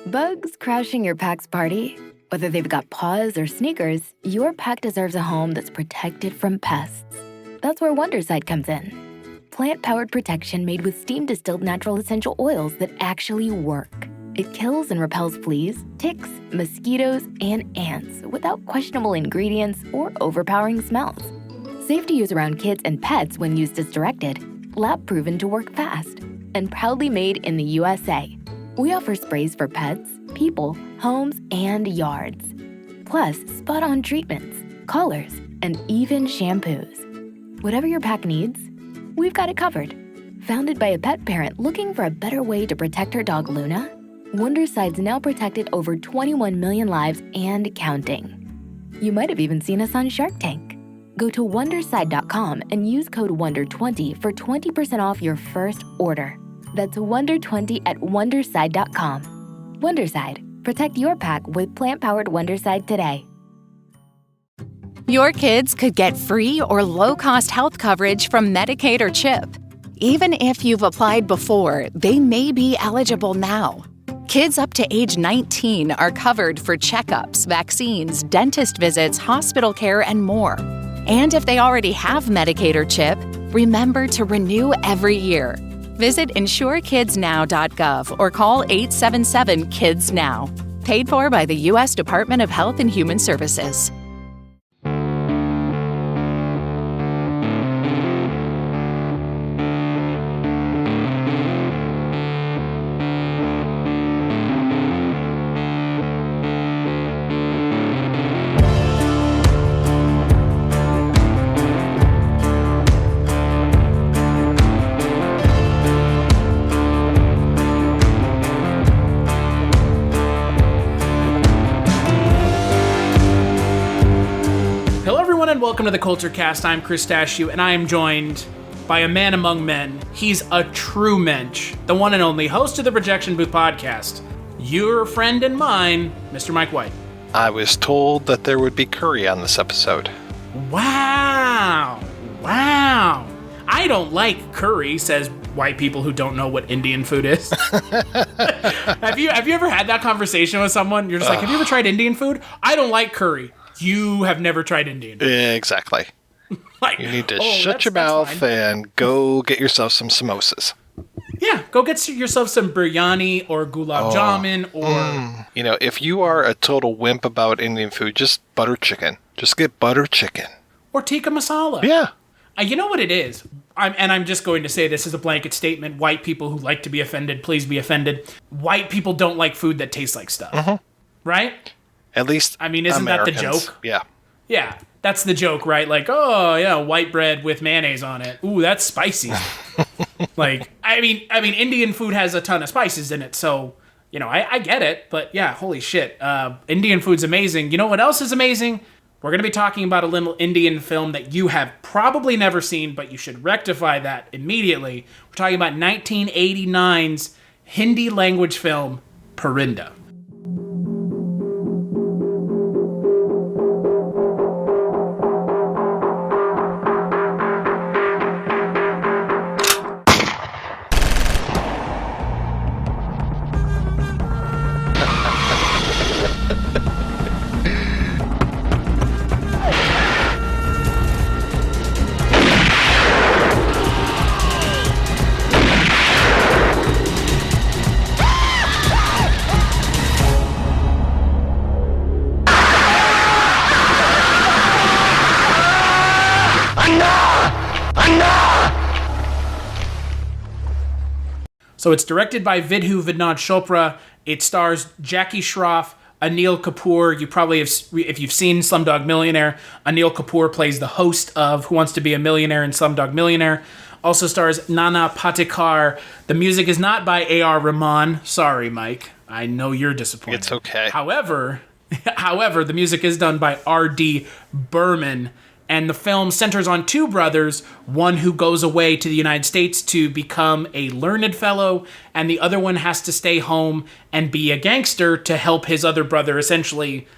Bugs crashing your pack's party? Whether they've got paws or sneakers, your pack deserves a home that's protected from pests. That's where Wondercide comes in. Plant-powered protection made with steam-distilled natural essential oils that actually work. It kills and repels fleas, ticks, mosquitoes, and ants without questionable ingredients or overpowering smells. Safe to use around kids and pets when used as directed, lab-proven to work fast, and proudly made in the USA. We offer sprays for pets, people, homes, and yards. Plus, spot-on treatments, collars, and even shampoos. Whatever your pack needs, we've got it covered. Founded by a pet parent looking for a better way to protect her dog Luna, Wondercide's now protected over 21 million lives and counting. You might have even seen us on Shark Tank. Go to Wondercide.com and use code WONDER20 for 20% off your first order. That's WONDER20 at Wondercide.com. Wondercide. Protect your pack with plant-powered Wondercide today. Your kids could get free or low-cost health coverage from Medicaid or CHIP. Even if you've applied before, they may be eligible now. Kids up to age 19 are covered for checkups, vaccines, dentist visits, hospital care, and more. And if they already have Medicaid or CHIP, remember to renew every year. Visit insurekidsnow.gov or call 877-KIDS-NOW. Paid for by the U.S. Department of Health and Human Services. Welcome to the Kulturecast. I'm Chris Stachiw, and I am joined by a man among men. He's a true mensch, the one and only host of the Projection Booth podcast. Your friend and mine, Mr. Mike White. I was told that there would be curry on this episode. Wow. I don't like curry, says white people who don't know what Indian food is. Have you ever had that conversation with someone? You're just like, have you ever tried Indian food? I don't like curry. You have never tried Indian food. Exactly. Like, you need to shut your mouth and go get yourself some samosas. Yeah, go get yourself some biryani or gulab jamun or... if you are a total wimp about Indian food, just butter chicken. Just get butter chicken. Or tikka masala. Yeah. You know what it is? I'm just going to say this as a blanket statement. White people who like to be offended, please be offended. White people don't like food that tastes like stuff. Mm-hmm. Right? At least isn't Americans. that the joke? Yeah. Yeah, that's the joke, right? Like, white bread with mayonnaise on it. Ooh, that's spicy. Indian food has a ton of spices in it, so, I get it. But yeah, holy shit. Indian food's amazing. You know what else is amazing? We're going to be talking about a little Indian film that you have probably never seen, but you should rectify that immediately. We're talking about 1989's Hindi language film, Parinda. So it's directed by Vidhu Vinod Chopra. It stars Jackie Shroff, Anil Kapoor. You probably have, if you've seen Slumdog Millionaire, Anil Kapoor plays the host of Who Wants to Be a Millionaire in Slumdog Millionaire. Also stars Nana Patekar. The music is not by A.R. Rahman. Sorry, Mike. I know you're disappointed. It's okay. However, the music is done by R.D. Burman. And the film centers on two brothers, one who goes away to the United States to become a learned fellow, and the other one has to stay home and be a gangster to help his other brother essentially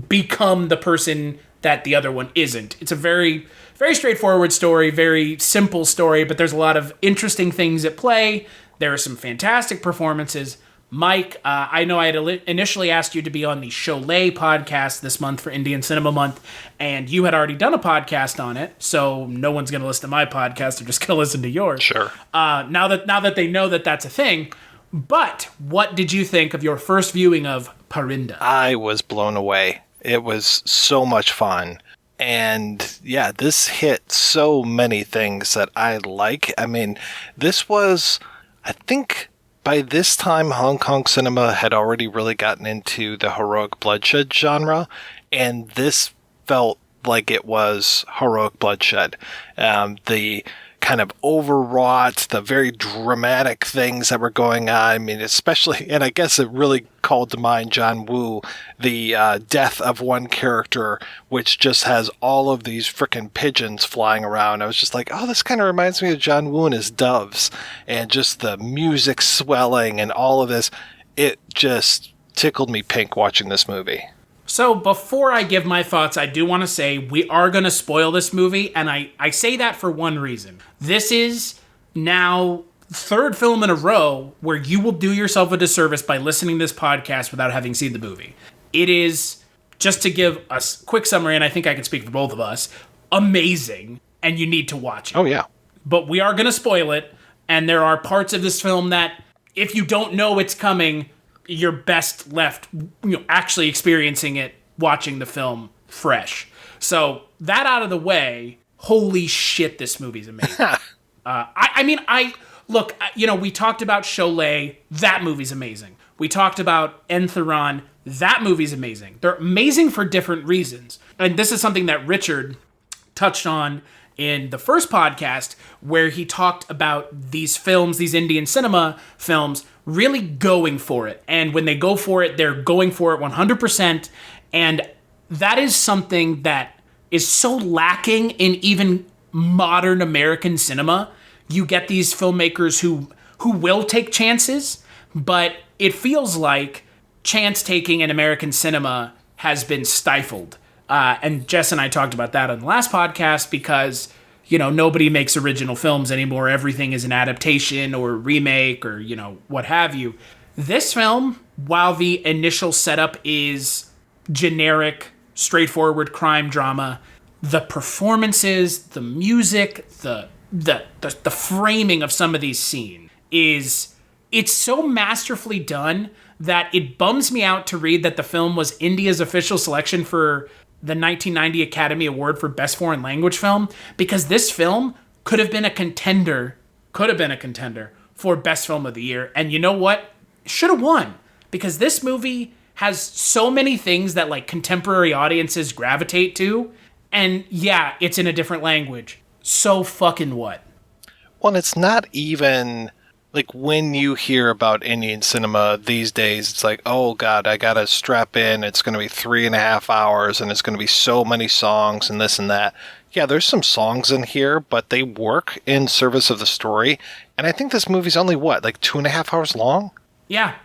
become the person that the other one isn't. It's a very, very straightforward story, very simple story, but there's a lot of interesting things at play. There are some fantastic performances. Mike, I know I had initially asked you to be on the Cholet podcast this month for Indian Cinema Month, and you had already done a podcast on it, so no one's going to listen to my podcast. They're just going to listen to yours. Sure. Now that they know that that's a thing, but what did you think of your first viewing of Parinda? I was blown away. It was so much fun. And yeah, this hit so many things that I like. I mean, this was, I think by this time, Hong Kong cinema had already really gotten into the heroic bloodshed genre. And this felt like it was heroic bloodshed. The kind of overwrought, the very dramatic things that were going on. I mean, especially, and I guess it really called to mind John Woo, the death of one character, which just has all of these frickin' pigeons flying around. I was just like, oh, this kind of reminds me of John Woo and his doves, and just the music swelling and all of this. It just tickled me pink watching this movie. So before I give my thoughts, I do want to say we are going to spoil this movie, and I say that for one reason. This is now third film in a row where you will do yourself a disservice by listening to this podcast without having seen the movie. It is, just to give a quick summary, and I think I can speak for both of us, amazing, and you need to watch it. Oh, yeah. But we are going to spoil it, and there are parts of this film that, if you don't know it's coming, you're best left, actually experiencing it, watching the film fresh. So that out of the way, holy shit, this movie's amazing. Look, we talked about Cholet, that movie's amazing. We talked about Entheron, that movie's amazing. They're amazing for different reasons. And this is something that Richard touched on in the first podcast, where he talked about these films, these Indian cinema films, really going for it. And when they go for it, they're going for it 100%. And that is something that is so lacking in even modern American cinema. You get these filmmakers who will take chances, but it feels like chance taking in American cinema has been stifled. And Jess and I talked about that on the last podcast because, nobody makes original films anymore. Everything is an adaptation or remake or, what have you. This film, while the initial setup is generic, straightforward crime drama, the performances, the music, the framing of some of these scenes it's so masterfully done that it bums me out to read that the film was India's official selection for the 1990 Academy Award for Best Foreign Language Film, because this film could have been a contender for Best Film of the Year. And you know what? Should have won, because this movie has so many things that like contemporary audiences gravitate to. And yeah, it's in a different language. So fucking what? Well, it's not even like when you hear about Indian cinema these days, it's like, oh God, I gotta strap in. It's going to be 3.5 hours and it's going to be so many songs and this and that. Yeah, there's some songs in here, but they work in service of the story. And I think this movie's only, like 2.5 hours long? Yeah.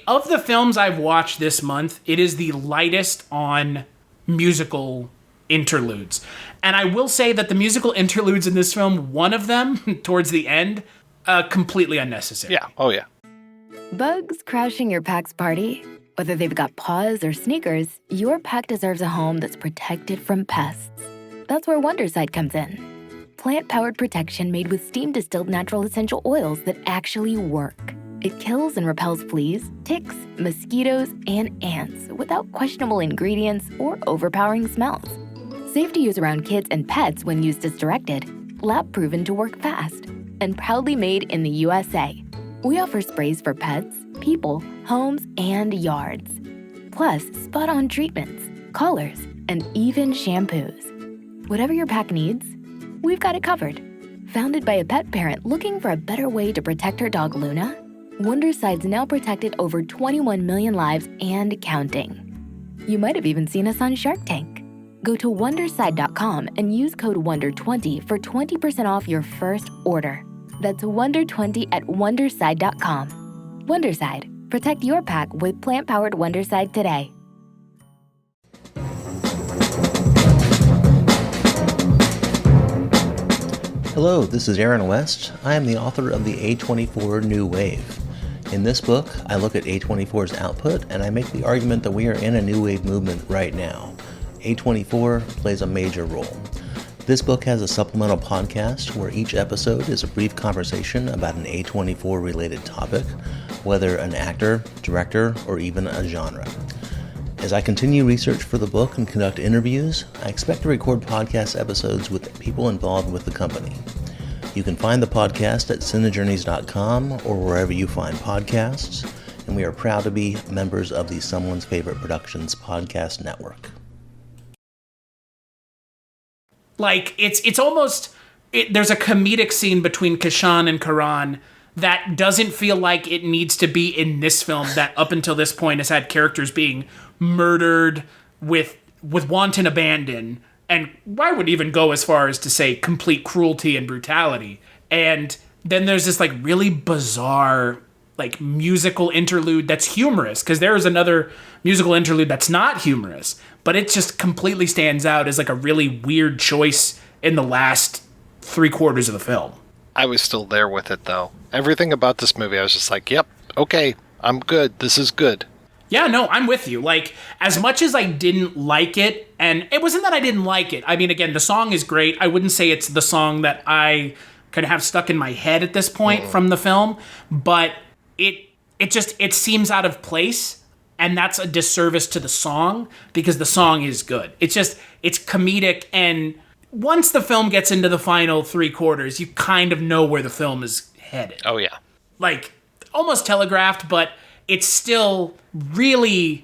Of the films I've watched this month, it is the lightest on musical interludes. And I will say that the musical interludes in this film, one of them, towards the end, completely unnecessary. Yeah. Oh, yeah. Bugs crashing your pack's party? Whether they've got paws or sneakers, your pack deserves a home that's protected from pests. That's where Wondercide comes in. Plant-powered protection made with steam-distilled natural essential oils that actually work. It kills and repels fleas, ticks, mosquitoes, and ants without questionable ingredients or overpowering smells. Safe to use around kids and pets when used as directed. Lab-proven to work fast. And proudly made in the USA. We offer sprays for pets, people, homes, and yards. Plus, spot-on treatments, collars, and even shampoos. Whatever your pack needs, we've got it covered. Founded by a pet parent looking for a better way to protect her dog Luna, Wondercide's now protected over 21 million lives and counting. You might have even seen us on Shark Tank. Go to Wondercide.com and use code WONDER20 for 20% off your first order. That's WONDER20 at Wondercide.com. Wondercide. Protect your pack with plant-powered Wondercide today. Hello, this is Aaron West. I am the author of the A24 New Wave. In this book, I look at A24's output and I make the argument that we are in a new wave movement right now. A24 plays a major role. This book has a supplemental podcast where each episode is a brief conversation about an A24 related topic, whether an actor, director, or even a genre. As I continue research for the book and conduct interviews, I expect to record podcast episodes with people involved with the company. You can find the podcast at cinejourneys.com or wherever you find podcasts, and we are proud to be members of the Someone's Favorite Productions podcast network. Like, it's almost, there's a comedic scene between Kishan and Karan that doesn't feel like it needs to be in this film that up until this point has had characters being murdered with wanton abandon. And I would even go as far as to say complete cruelty and brutality. And then there's this like really bizarre like musical interlude that's humorous, because there is another musical interlude that's not humorous, but it just completely stands out as like a really weird choice in the last 3/4 of the film. I was still there with it though. Everything about this movie, I was just like, yep, okay, I'm good. This is good. Yeah, no, I'm with you. Like, as much as I didn't like it, and it wasn't that I didn't like it. I mean, again, the song is great. I wouldn't say it's the song that I kind of have stuck in my head at this point from the film, but it seems out of place, and that's a disservice to the song because the song is good. It's comedic, and once the film gets into the final 3/4, you kind of know where the film is headed. Oh, yeah. Like, almost telegraphed, but it's still really,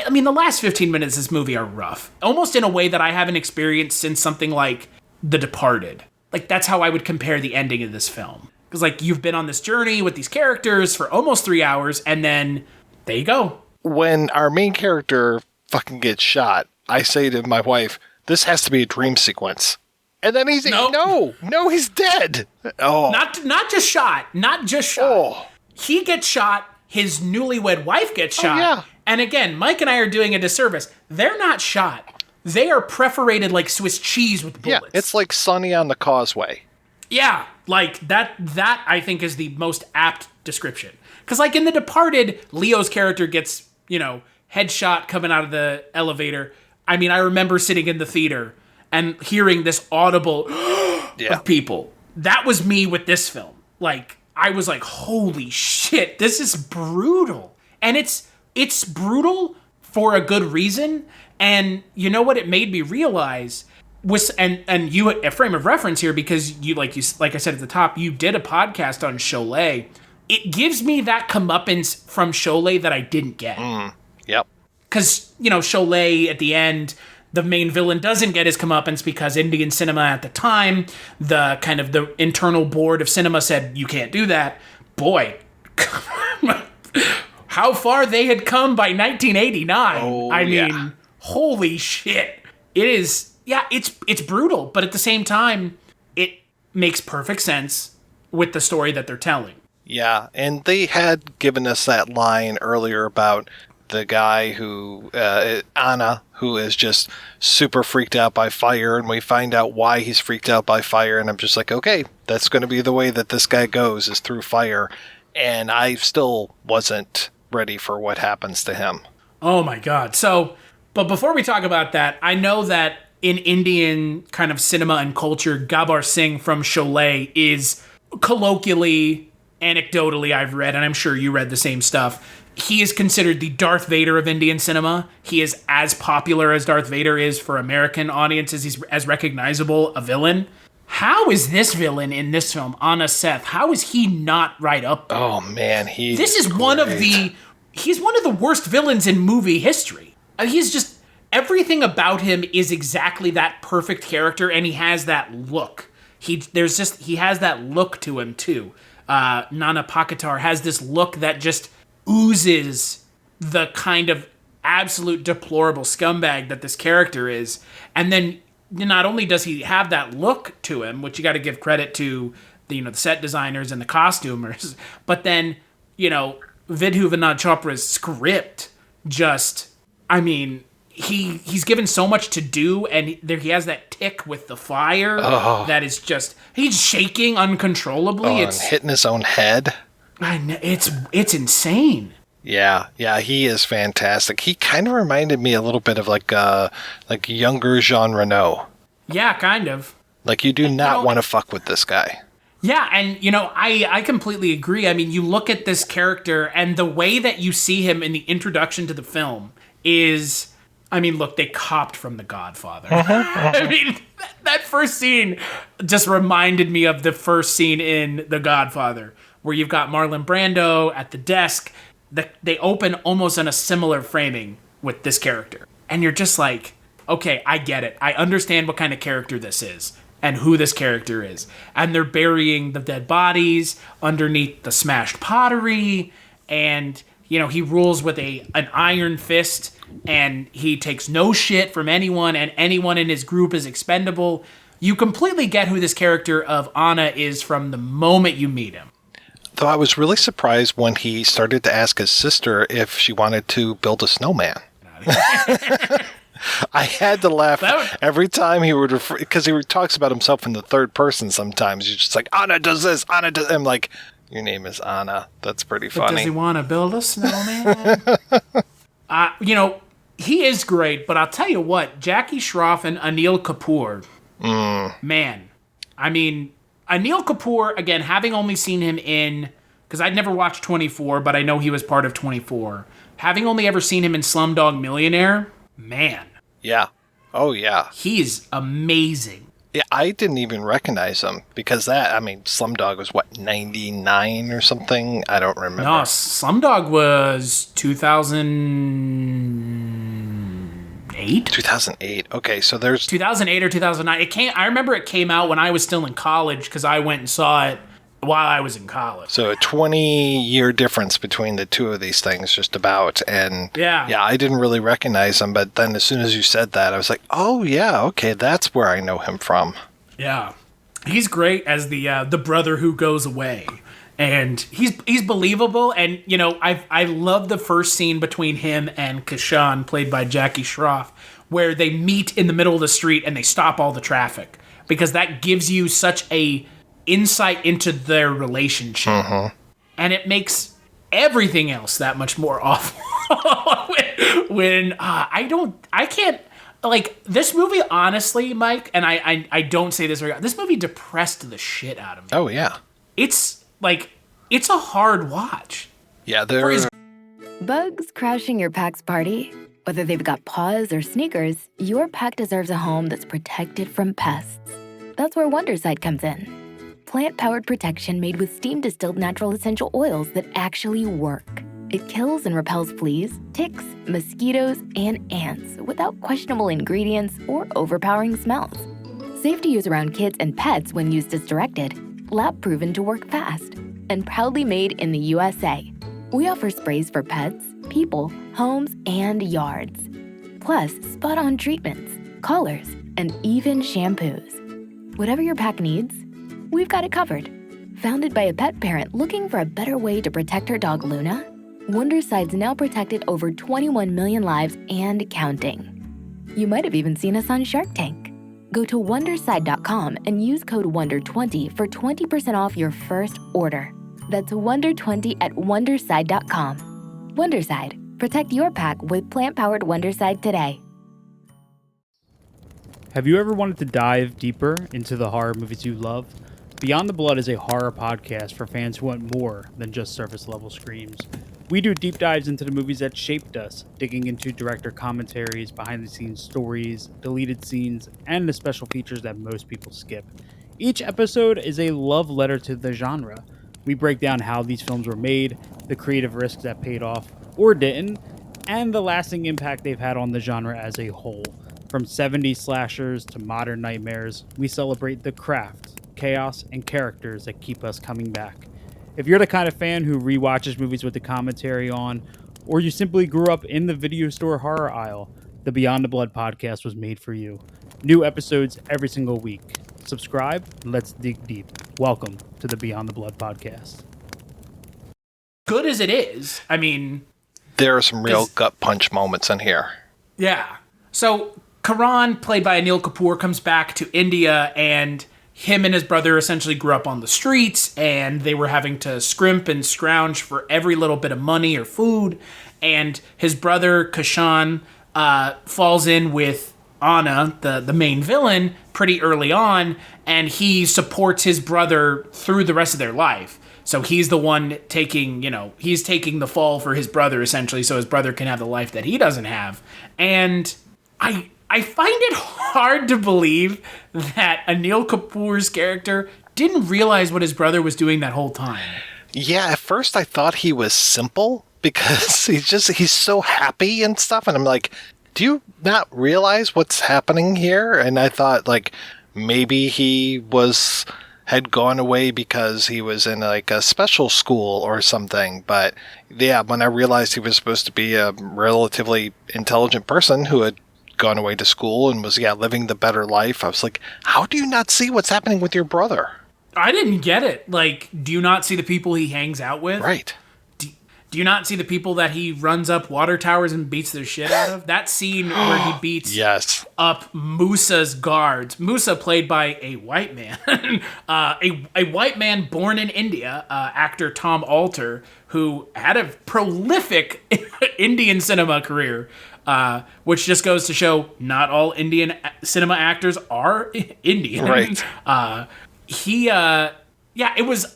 I mean, the last 15 minutes of this movie are rough. Almost in a way that I haven't experienced since something like The Departed. Like, that's how I would compare the ending of this film. Because, like, you've been on this journey with these characters for almost 3 hours, and then there you go. When our main character fucking gets shot, I say to my wife, this has to be a dream sequence. And then he's, no, he's dead. Oh. Not just shot. Oh. He gets shot. His newlywed wife gets shot. Yeah. And again, Mike and I are doing a disservice. They're not shot. They are perforated like Swiss cheese with bullets. Yeah, it's like Sonny on the Causeway. Yeah, like that I think is the most apt description. Because like in The Departed, Leo's character gets, headshot coming out of the elevator. I mean, I remember sitting in the theater and hearing this audible of people. That was me with this film. Like, I was like, holy shit, this is brutal. And it's brutal for a good reason. And you know what it made me realize was, and you, a frame of reference here, because you like I said at the top, you did a podcast on Sholay. It gives me that comeuppance from Sholay that I didn't get. Yep. Because, Sholay at the end, the main villain doesn't get his comeuppance because Indian cinema at the time, the internal board of cinema said, you can't do that. Boy, how far they had come by 1989. Oh, I mean, holy shit. It is, it's brutal, but at the same time, it makes perfect sense with the story that they're telling. Yeah, and they had given us that line earlier about the guy who, Anna, who is just super freaked out by fire, and we find out why he's freaked out by fire, and I'm just like, okay, that's going to be the way that this guy goes, is through fire, and I still wasn't ready for what happens to him. Oh my god. So, but before we talk about that, I know that in Indian kind of cinema and culture, Gabbar Singh from Sholay is colloquially, anecdotally, I've read, and I'm sure you read the same stuff, he is considered the Darth Vader of Indian cinema. He is as popular as Darth Vader is for American audiences. He's as recognizable a villain. How is this villain in this film, Anna Seth? How is he not right up there? Oh man, he's one of the worst villains in movie history. He's just, everything about him is exactly that perfect character, and he has that look. He has that look to him too. Nana Pakatar has this look that just oozes the kind of absolute deplorable scumbag that this character is. And then not only does he have that look to him, which you got to give credit to the set designers and the costumers, but then, Vidhu Vinod Chopra's script just, I mean, he's given so much to do, and he has that tick with the fire that is just, he's shaking uncontrollably. It's hitting his own head. It's insane. Yeah, he is fantastic. He kind of reminded me a little bit of like younger Jean Reno. Yeah, kind of. Like, you do not want to fuck with this guy. Yeah, and, I completely agree. I mean, you look at this character, and the way that you see him in the introduction to the film is, look, they copped from The Godfather. I mean, that first scene just reminded me of the first scene in The Godfather, where you've got Marlon Brando at the desk. They open almost on a similar framing with this character. And you're just like, okay, I get it. I understand what kind of character this is and who this character is. And they're burying the dead bodies underneath the smashed pottery. And, he rules with an iron fist, and he takes no shit from anyone, and anyone in his group is expendable. You completely get who this character of Anna is from the moment you meet him. Though I was really surprised when he started to ask his sister if she wanted to build a snowman. I had to laugh every time he would refer, because he talks about himself in the third person sometimes. He's just like, Anna does this, Anna does. I'm like, your name is Anna. That's pretty funny. Does he want to build a snowman? He is great, but I'll tell you what, Jackie Shroff and Anil Kapoor, man. Anil Kapoor, again, having only seen him in, because I'd never watched 24, but I know he was part of 24. Having only ever seen him in Slumdog Millionaire, man. Yeah. Oh, yeah. He's amazing. Yeah, I didn't even recognize him because Slumdog was 99 or something? I don't remember. No, Slumdog was 2008? 2008. Okay, so there's 2008 or 2009. I remember it came out when I was still in college because I went and saw it while I was in college. So a 20-year difference between the two of these things, just about. And yeah, I didn't really recognize him, but then as soon as you said that, I was like, oh yeah, okay, that's where I know him from. Yeah, he's great as the brother who goes away, and he's believable. And I love the first scene between him and Kishan, played by Jackie Shroff, where they meet in the middle of the street and they stop all the traffic, because that gives you such a insight into their relationship, and it makes everything else that much more awful. when I can't, like, this movie, honestly, Mike, and I don't say this very often, this movie depressed the shit out of me. Oh yeah, it's a hard watch. Yeah, there. Bugs crashing your pack's party? Whether they've got paws or sneakers, your pack deserves a home that's protected from pests. That's where Wondersight comes in. Plant-powered protection made with steam-distilled natural essential oils that actually work. It kills and repels fleas, ticks, mosquitoes, and ants without questionable ingredients or overpowering smells. Safe to use around kids and pets when used as directed. Lab-proven to work fast. And proudly made in the USA. We offer sprays for pets, people, homes, and yards. Plus, spot-on treatments, collars, and even shampoos. Whatever your pack needs, we've got it covered. Founded by a pet parent looking for a better way to protect her dog Luna, Wonderside's now protected over 21 million lives and counting. You might have even seen us on Shark Tank. Go to Wonderside.com and use code WONDER20 for 20% off your first order. That's WONDER20 at Wonderside.com. Wonderside. Protect your pack with plant-powered Wonderside today. Have you ever wanted to dive deeper into the horror movies you love? Beyond the Blood is a horror podcast for fans who want more than just surface-level screams. We do deep dives into the movies that shaped us, digging into director commentaries, behind-the-scenes stories, deleted scenes, and the special features that most people skip. Each episode is a love letter to the genre. We break down how these films were made, the creative risks that paid off or didn't, and the lasting impact they've had on the genre as a whole. From 70s slashers to modern nightmares, we celebrate the craft, chaos, and characters that keep us coming back. If you're the kind of fan who rewatches movies with the commentary on, or you simply grew up in the video store horror aisle, the Beyond the Blood podcast was made for you. New episodes every single week. Subscribe, and let's dig deep. Welcome to the Beyond the Blood podcast. Good as it is, there are some real gut punch moments in here. Yeah. So Karan, played by Anil Kapoor, comes back to India, and him and his brother essentially grew up on the streets, and they were having to scrimp and scrounge for every little bit of money or food. And his brother, Kishan, falls in with Anna, the main villain, pretty early on, and he supports his brother through the rest of their life. So he's the one taking the fall for his brother, essentially, so his brother can have the life that he doesn't have. And I find it hard to believe that Anil Kapoor's character didn't realize what his brother was doing that whole time. Yeah, at first I thought he was simple because he's so happy and stuff. And I'm like, do you not realize what's happening here? And I thought, like, maybe he had gone away because he was in like a special school or something. But yeah, when I realized he was supposed to be a relatively intelligent person who had gone away to school and was living the better life, I was like, how do you not see what's happening with your brother? I didn't get it. Like, do you not see the people he hangs out with? Right. Do you not see the people that he runs up water towers and beats their shit out of? That scene where he beats up Musa's guards. Musa, played by a white man. a white man born in India, actor Tom Alter, who had a prolific Indian cinema career, which just goes to show not all Indian cinema actors are Indian. Right. It was.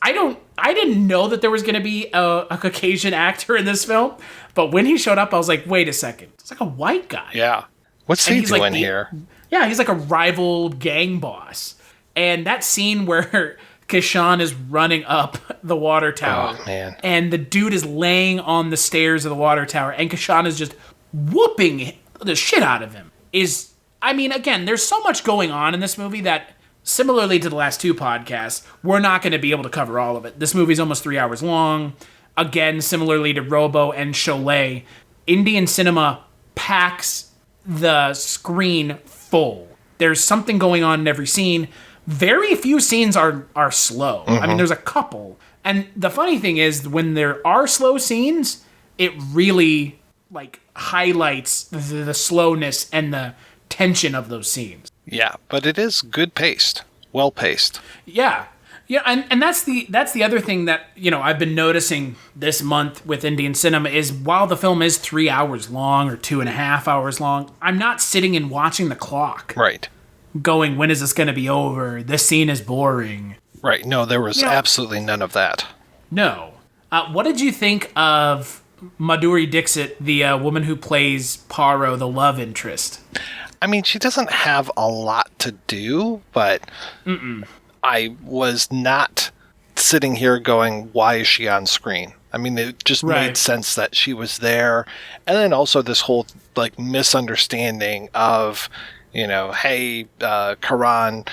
I didn't know that there was going to be a Caucasian actor in this film, but when he showed up, I was like, wait a second, it's like a white guy. Yeah. What's he doing here? Yeah, he's like a rival gang boss. And that scene where Kishan is running up the water tower, and the dude is laying on the stairs of the water tower, and Kishan is just whooping the shit out of him. Again, there's so much going on in this movie that, similarly to the last two podcasts, we're not going to be able to cover all of it. This movie's almost 3 hours long. Again, similarly to Robo and Sholay, Indian cinema packs the screen full. There's something going on in every scene. Very few scenes are slow. Mm-hmm. There's a couple. And the funny thing is, when there are slow scenes, it really highlights the slowness and the tension of those scenes. Yeah, but it is good paced, well paced. Yeah, and that's the other thing that I've been noticing this month with Indian cinema is, while the film is 3 hours long or 2.5 hours long, I'm not sitting and watching the clock. Right. Going, when is this going to be over? This scene is boring. Right. No, there was absolutely none of that. No. What did you think of Madhuri Dixit, the woman who plays Paro, the love interest? She doesn't have a lot to do, but I was not sitting here going, why is she on screen? It just made sense that she was there. And then also this whole misunderstanding of, hey, Karan,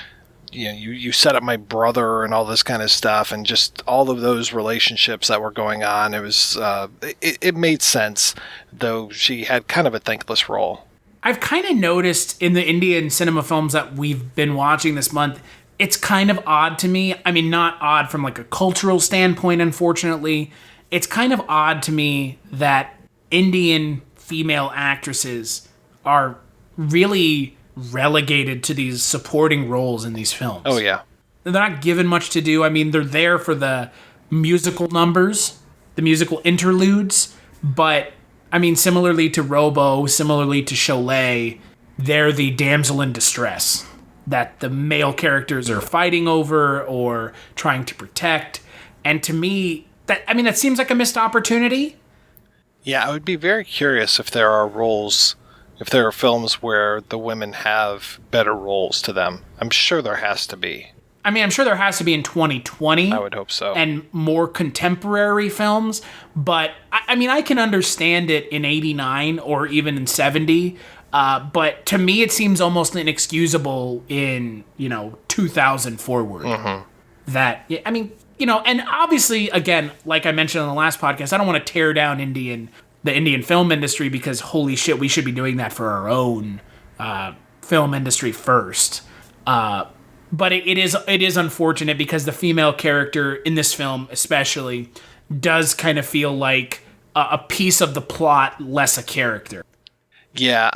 you set up my brother and all this kind of stuff, and just all of those relationships that were going on. It was, it made sense, though she had kind of a thankless role. I've kind of noticed in the Indian cinema films that we've been watching this month, it's kind of odd to me. Not odd from a cultural standpoint, unfortunately. It's kind of odd to me that Indian female actresses are really relegated to these supporting roles in these films. Oh, yeah. They're not given much to do. They're there for the musical numbers, the musical interludes, but similarly to Robo, similarly to Sholay, they're the damsel in distress that the male characters are fighting over or trying to protect. And to me, that seems like a missed opportunity. Yeah, I would be very curious if there are films where the women have better roles to them. I'm sure there has to be. I'm sure there has to be in 2020. I would hope so. And more contemporary films. But, I can understand it in 89 or even in 70. But to me, it seems almost inexcusable in, 2000 forward. Mm-hmm. That, and obviously, again, like I mentioned on the last podcast, I don't want to tear down the Indian film industry, because holy shit, we should be doing that for our own film industry first. But it is unfortunate, because the female character in this film especially does kind of feel like a piece of the plot, less a character. Yeah,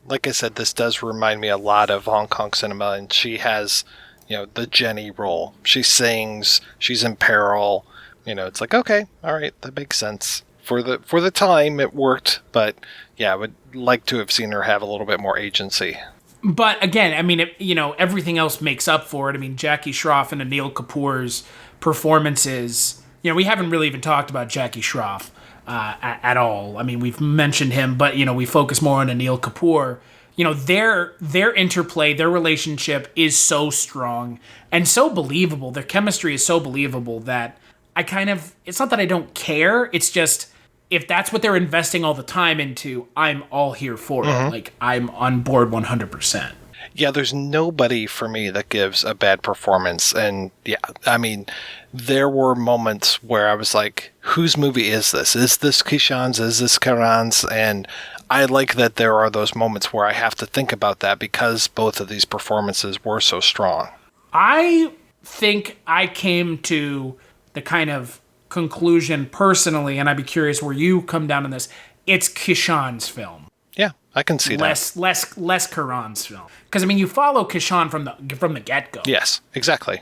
like I said, this does remind me a lot of Hong Kong cinema, and she has the Jenny role. She sings, she's in peril. It's like, okay, all right, that makes sense. For the time, it worked, but yeah, I would like to have seen her have a little bit more agency. But again, I mean, everything else makes up for it. I mean, Jackie Shroff and Anil Kapoor's performances. We haven't really even talked about Jackie Shroff at all. I mean, we've mentioned him, but we focus more on Anil Kapoor. Their interplay, their relationship is so strong and so believable. Their chemistry is so believable that it's not that I don't care. It's just, if that's what they're investing all the time into, I'm all here for it. Like, I'm on board 100%. Yeah, there's nobody for me that gives a bad performance. And yeah, I mean, there were moments where I was like, whose movie is this? Is this Kishan's? Is this Karan's? And I like that there are those moments where I have to think about that because both of these performances were so strong. I think I came to the kind of conclusion personally, and I'd be curious where you come down on this. It's Kishan's film. Yeah, I can see that. Less Karan's film. Because, I mean, you follow Kishan from the get-go. Yes, exactly.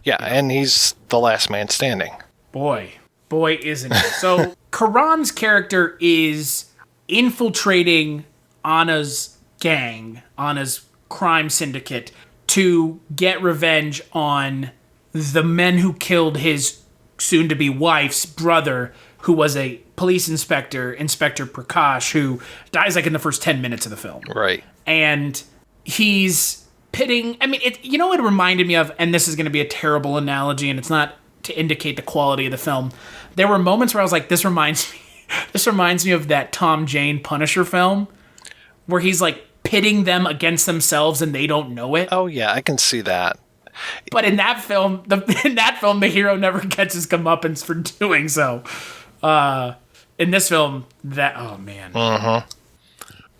Yeah, and he's the last man standing. Boy, isn't he. So, Karan's character is infiltrating Anna's gang, Anna's crime syndicate, to get revenge on the men who killed his soon-to-be wife's brother, who was a police inspector, Inspector Prakash, who dies like in the first 10 minutes of the film. Right. And he's pitting, I mean, it reminded me of, and this is going to be a terrible analogy, and it's not to indicate the quality of the film. There were moments where I was like, this reminds me of that Tom Jane Punisher film, where he's like pitting them against themselves and they don't know it. Oh yeah, I can see that. But in that film, the hero never gets his comeuppance for doing so. In this film, oh man.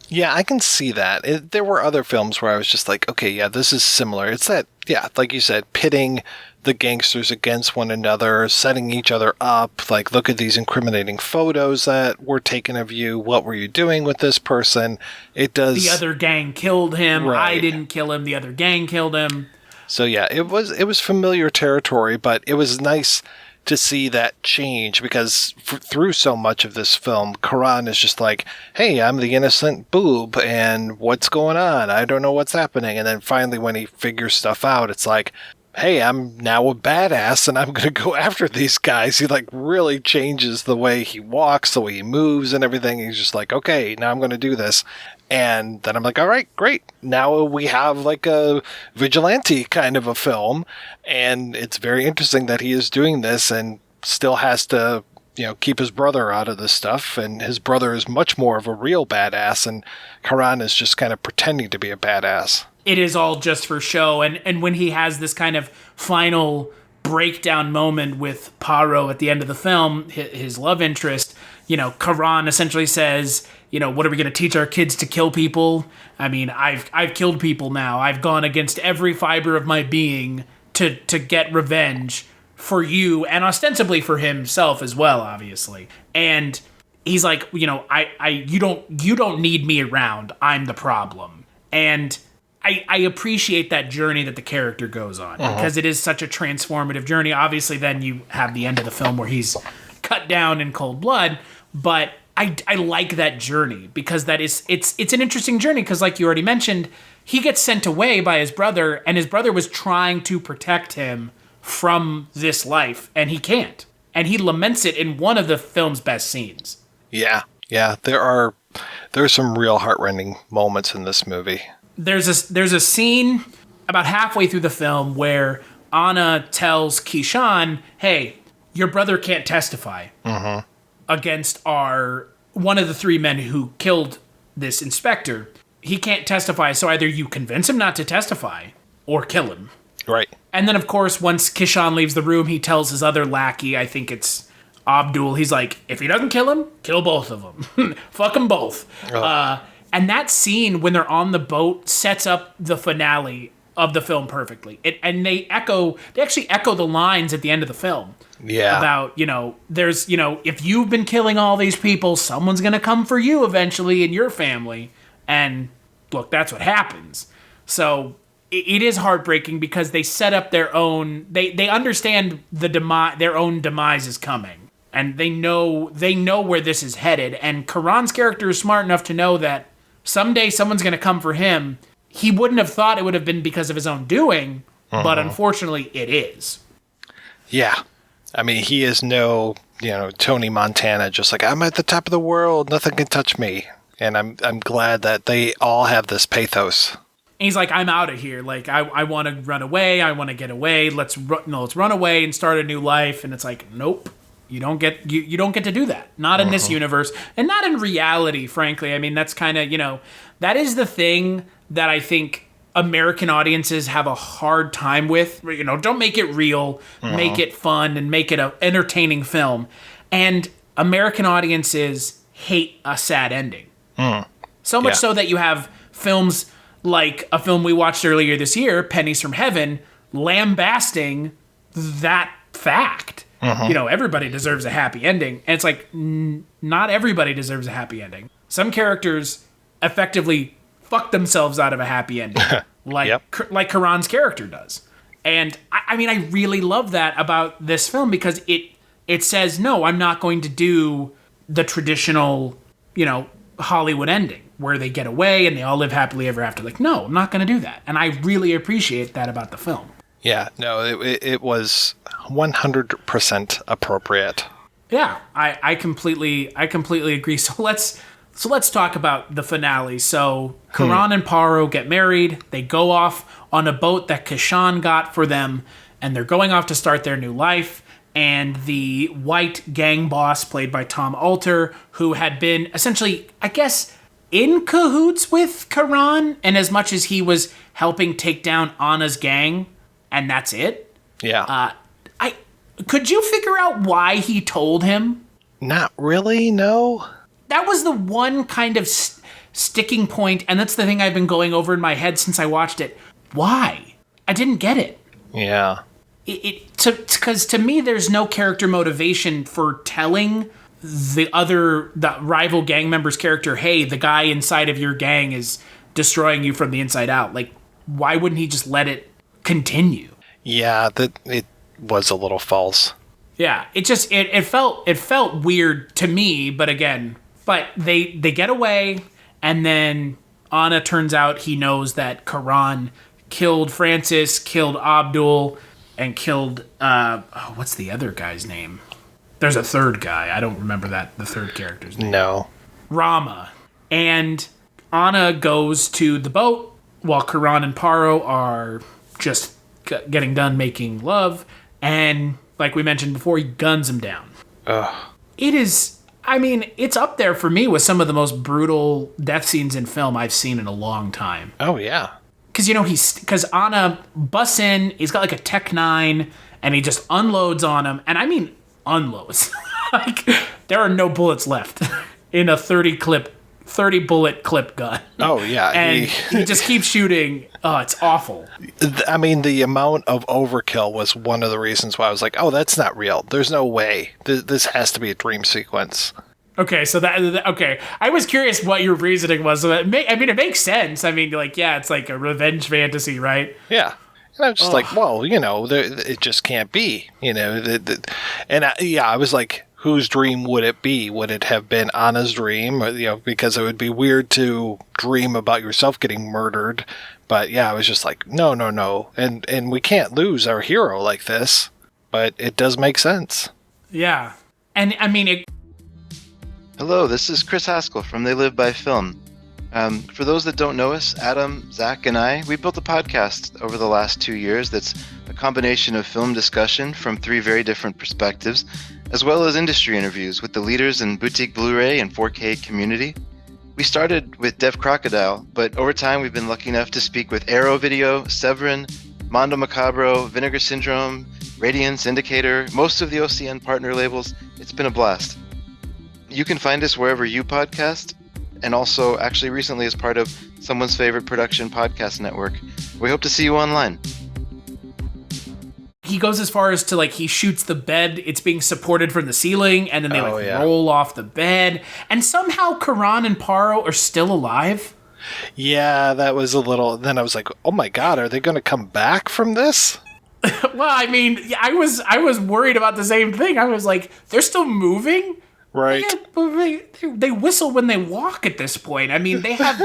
Yeah, I can see that. There were other films where I was just like, okay, yeah, this is similar. It's that, yeah, like you said, pitting the gangsters against one another, setting each other up. Like, look at these incriminating photos that were taken of you. What were you doing with this person? It does. The other gang killed him. Right. I didn't kill him. The other gang killed him. So yeah, it was familiar territory, but it was nice to see that change because through so much of this film, Karan is just like, hey, I'm the innocent boob and what's going on? I don't know what's happening. And then finally when he figures stuff out, it's like, hey, I'm now a badass and I'm going to go after these guys. He like really changes the way he walks, the way he moves and everything. He's just like, okay, now I'm going to do this. And then I'm like, all right, great. Now we have like a vigilante kind of a film. And it's very interesting that he is doing this and still has to, keep his brother out of this stuff. And his brother is much more of a real badass. And Karan is just kind of pretending to be a badass. It is all just for show. And when he has this kind of final breakdown moment with Paro at the end of the film, his love interest, Karan essentially says, what are we going to teach our kids to kill people? I mean, I've killed people now. I've gone against every fiber of my being to get revenge for you and ostensibly for himself as well, obviously. And he's like, you don't need me around. I'm the problem. And I appreciate that journey that the character goes on because it is such a transformative journey. Obviously, then you have the end of the film where he's cut down in cold blood, but I like that journey because it's an interesting journey because, like you already mentioned, he gets sent away by his brother, and his brother was trying to protect him from this life, and he can't. And he laments it in one of the film's best scenes. Yeah, there are some real heartrending moments in this movie. There's a scene about halfway through the film where Anna tells Kishan, hey, your brother can't testify against one of the three men who killed this inspector. He can't testify, so either you convince him not to testify or kill him. Right. And then, of course, once Kishan leaves the room, he tells his other lackey, I think it's Abdul, he's like, if he doesn't kill him, kill both of them. Fuck them both. Oh. And that scene, when they're on the boat, sets up the finale of the film perfectly. They actually echo the lines at the end of the film. Yeah. About, there's, if you've been killing all these people, someone's going to come for you eventually in your family. And look, that's what happens. So it is heartbreaking because they set up their own. They understand their own demise is coming, and they know where this is headed. And Karan's character is smart enough to know that someday someone's going to come for him. He wouldn't have thought it would have been because of his own doing, but unfortunately, it is. Yeah, I mean, he is no, Tony Montana. Just like, I'm at the top of the world, nothing can touch me. And I'm glad that they all have this pathos. And he's like, I'm out of here. Like, I want to run away. I want to get away. Let's run away and start a new life. And it's like, nope, you don't get to do that. Not in this universe, and not in reality. Frankly, I mean, that's kind of that is the thing that I think American audiences have a hard time with. Don't make it real, make it fun, and make it an entertaining film. And American audiences hate a sad ending. So much so that you have films like a film we watched earlier this year, Pennies from Heaven, lambasting that fact. Everybody deserves a happy ending. And it's like, not everybody deserves a happy ending. Some characters effectively fuck themselves out of a happy ending, like Karan's character does. And I mean, I really love that about this film because it says, no, I'm not going to do the traditional, Hollywood ending where they get away and they all live happily ever after. Like, no, I'm not going to do that. And I really appreciate that about the film. Yeah, no, it was 100% appropriate. Yeah, I completely agree. So let's talk about the finale. So Karan and Paro get married. They go off on a boat that Kishan got for them, and they're going off to start their new life. And the white gang boss, played by Tom Alter, who had been essentially, I guess, in cahoots with Karan, and as much as he was helping take down Anna's gang, and that's it. Yeah. Could you figure out why he told him? Not really, no. That was the one kind of sticking point, and that's the thing I've been going over in my head since I watched it. Why? I didn't get it. Yeah. Because to me, there's no character motivation for telling the rival gang member's character, hey, the guy inside of your gang is destroying you from the inside out. Like, why wouldn't he just let it continue? Yeah, it was a little false. Yeah, it felt weird to me, but they get away, and then Anna turns out he knows that Karan killed Francis, killed Abdul, and killed, what's the other guy's name? There's a third guy. I don't remember the third character's name. No. Rama. And Anna goes to the boat while Karan and Paro are just getting done making love. And like we mentioned before, he guns him down. Ugh. It is, I mean, it's up there for me with some of the most brutal death scenes in film I've seen in a long time. Oh, yeah. Because Anna busts in, he's got like a Tech 9, and he just unloads on him. And I mean, unloads. Like, there are no bullets left in a 30 bullet clip gun. Oh, yeah. And he just keeps shooting. Oh, it's awful. I mean, the amount of overkill was one of the reasons why I was like, oh, that's not real. There's no way. This has to be a dream sequence. Okay, so okay. I was curious what your reasoning was. So it makes sense. I mean, like, yeah, it's like a revenge fantasy, right? Yeah. And I was just like, well, it just can't be, I was like, whose dream would it be? Would it have been Anna's dream? Or, because it would be weird to dream about yourself getting murdered. But yeah, I was just like, no. And we can't lose our hero like this. But it does make sense. Yeah. And I mean, Hello, this is Chris Haskell from They Live by Film. For those that don't know us, Adam, Zach, and I, we built a podcast over the last 2 years that's a combination of film discussion from 3 very different perspectives, as well as industry interviews with the leaders in boutique Blu-ray and 4K community. We started with Deaf Crocodile, but over time we've been lucky enough to speak with Arrow Video, Severin, Mondo Macabro, Vinegar Syndrome, Radiance, Indicator, most of the OCN partner labels. It's been a blast. You can find us wherever you podcast, and also actually recently as part of Someone's Favorite Production Podcast Network. We hope to see you online. He goes as far as to, like, he shoots the bed, it's being supported from the ceiling, and then they roll off the bed. And somehow Karan and Paro are still alive. Yeah, that was a little. Then I was like, oh my God, are they going to come back from this? Well, I mean, I was worried about the same thing. I was like, they're still moving? Right. They whistle when they walk at this point. I mean, they have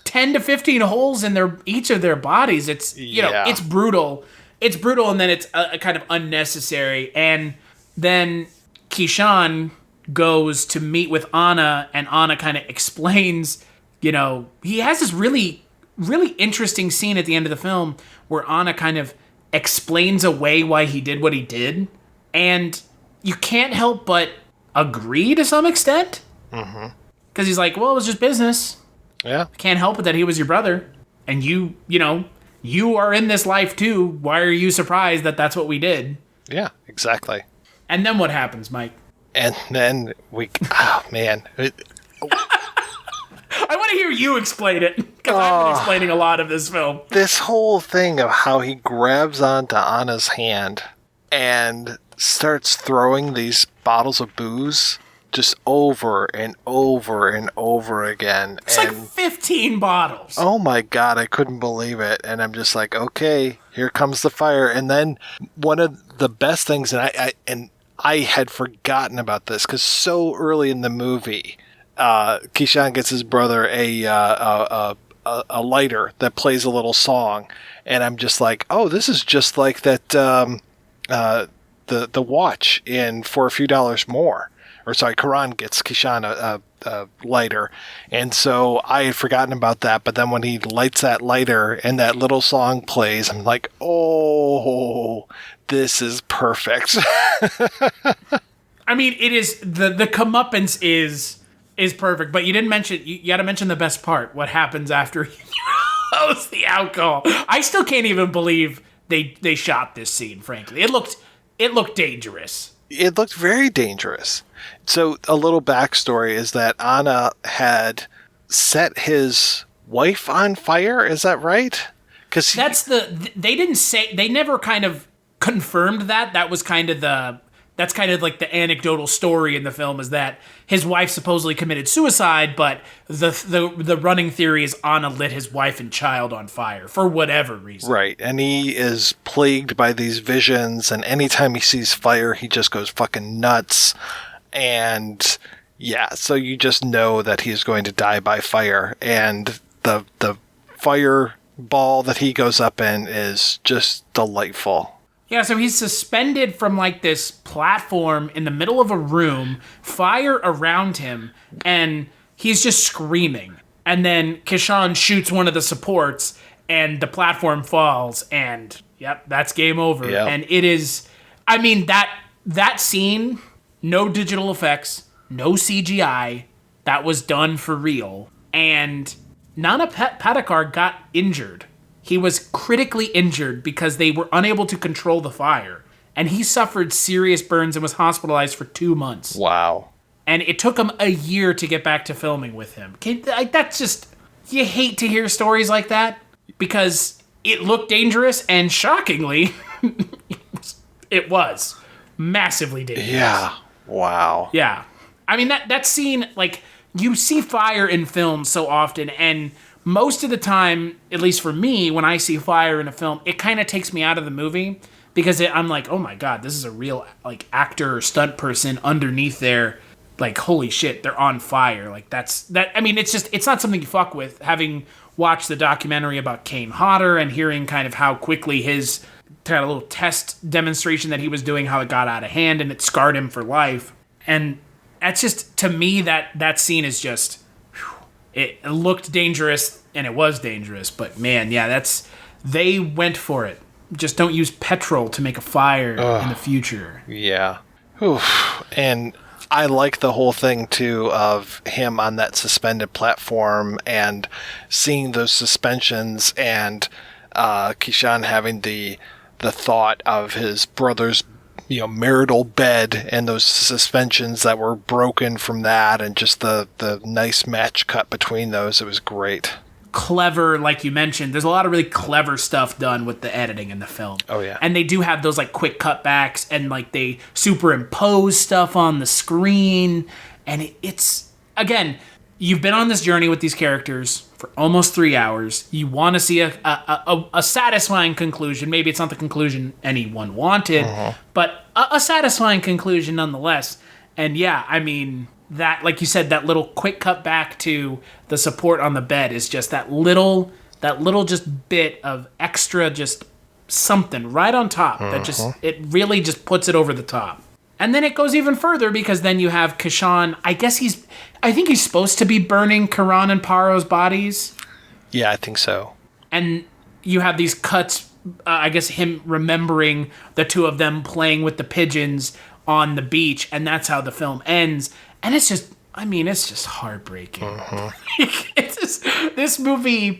10 to 15 holes in each of their bodies. It's, it's brutal. It's brutal, and then it's kind of unnecessary. And then Kishan goes to meet with Anna, and Anna kind of explains, he has this really, really interesting scene at the end of the film where Anna kind of explains away why he did what he did. And you can't help but agree to some extent. Mm-hmm. Because he's like, well, it was just business. Yeah. Can't help it that he was your brother. And you are in this life too. Why are you surprised that that's what we did? Yeah, exactly. And then what happens, Mike? And then oh man. I want to hear you explain it, because I've been explaining a lot of this film. This whole thing of how he grabs onto Anna's hand and starts throwing these bottles of booze just over and over and over again. It's like 15 bottles. Oh my God, I couldn't believe it. And I'm just like, okay, here comes the fire. And then one of the best things, and I had forgotten about this, because so early in the movie, Kishan gets his brother a lighter that plays a little song, and I'm just like, oh, this is just like that the watch in For a Few Dollars More. Or sorry, Karan gets Kishan a lighter, and so I had forgotten about that. But then when he lights that lighter and that little song plays, I'm like, oh, this is perfect. I mean, it is the comeuppance is perfect, but you didn't mention. You got to mention the best part. What happens after he throws the alcohol? I still can't even believe they shot this scene. Frankly, it looked dangerous. It looked very dangerous. So a little backstory is that Anna had set his wife on fire. Is that right? Because they never kind of confirmed that. That was kind of that's kind of like the anecdotal story in the film, is that his wife supposedly committed suicide, but the running theory is Anna lit his wife and child on fire for whatever reason. Right, and he is plagued by these visions, and anytime he sees fire, he just goes fucking nuts. And yeah, so you just know that he's going to die by fire, and the fireball that he goes up in is just delightful. Yeah, so he's suspended from like this platform in the middle of a room, fire around him, and he's just screaming. And then Kishan shoots one of the supports, and the platform falls, and yep, that's game over. Yep. And it is, I mean, that scene, no digital effects, no CGI, that was done for real. And Nana Patekar got injured. He was critically injured because they were unable to control the fire. And he suffered serious burns and was hospitalized for 2 months. Wow. And it took him a year to get back to filming with him. That's just... You hate to hear stories like that, because it looked dangerous, and shockingly, it was massively dangerous. Yeah. Wow. Yeah. I mean, that scene, like, you see fire in films so often, and most of the time, at least for me, when I see fire in a film, it kind of takes me out of the movie, because I'm like, oh my God, this is a real, like, actor or stunt person underneath there. Like, holy shit, they're on fire. Like, I mean, it's not something you fuck with. Having watched the documentary about Kane Hodder and hearing kind of how quickly his kind of little test demonstration that he was doing, how it got out of hand and it scarred him for life. And that's just, to me, that scene is just, it looked dangerous, and it was dangerous, but man, yeah, they went for it. Just don't use petrol to make a fire in the future. Yeah. Oof. And I like the whole thing, too, of him on that suspended platform and seeing those suspensions, and Kishan having the thought of his brother's marital bed and those suspensions that were broken from that, and just the nice match cut between those. It was great. Clever, like you mentioned, there's a lot of really clever stuff done with the editing in the film. Oh yeah. And they do have those like quick cutbacks, and like they superimpose stuff on the screen, and it's, again, you've been on this journey with these characters for almost 3 hours. You want to see a satisfying conclusion. Maybe it's not the conclusion anyone wanted, but a satisfying conclusion nonetheless. And yeah, I mean, that, like you said, that little quick cut back to the support on the bed is just that little just bit of extra, just something right on top that just, it really just puts it over the top. And then it goes even further because then you have Kishan. I think he's supposed to be burning Karan and Paro's bodies. Yeah, I think so. And you have these cuts, I guess him remembering the two of them playing with the pigeons on the beach, and that's how the film ends. And it's just, I mean, it's just heartbreaking. It's just, this movie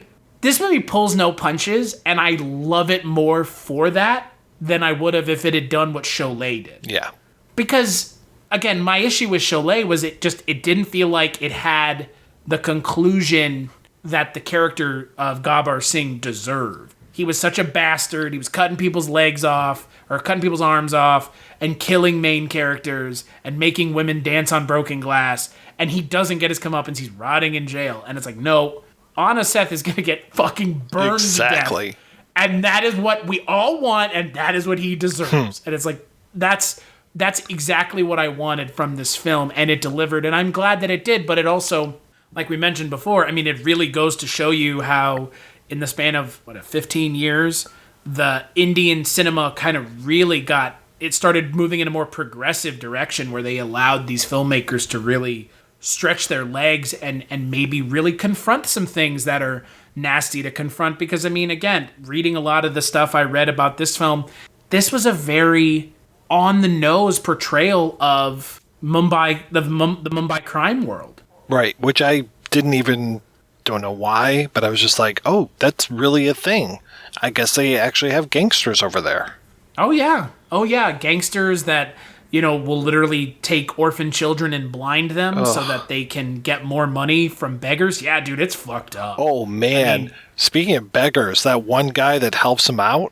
pulls no punches, and I love it more for that than I would have if it had done what Sholay did. Yeah. Because, again, my issue with Sholay was it didn't feel like it had the conclusion that the character of Gabbar Singh deserved. He was such a bastard. He was cutting people's legs off, or cutting people's arms off, and killing main characters, and making women dance on broken glass, and he doesn't get his comeuppance. He's rotting in jail. And it's like, no, Anna Seth is going to get fucking burned exactly. to death. And that is what we all want, and that is what he deserves. And it's like, that's exactly what I wanted from this film, and it delivered, and I'm glad that it did, but it also, like we mentioned before, I mean, it really goes to show you how, in the span of, 15 years, the Indian cinema kind of really it started moving in a more progressive direction where they allowed these filmmakers to really stretch their legs and maybe really confront some things that are nasty to confront, because, I mean, again, reading a lot of the stuff I read about this film, this was a very on-the-nose portrayal of Mumbai, the Mumbai crime world. Right, which I don't know why, but I was just like, oh, that's really a thing. I guess they actually have gangsters over there. Oh, yeah. Gangsters that, will literally take orphan children and blind them so that they can get more money from beggars. Yeah, dude, it's fucked up. Oh, man. I mean, speaking of beggars, that one guy that helps him out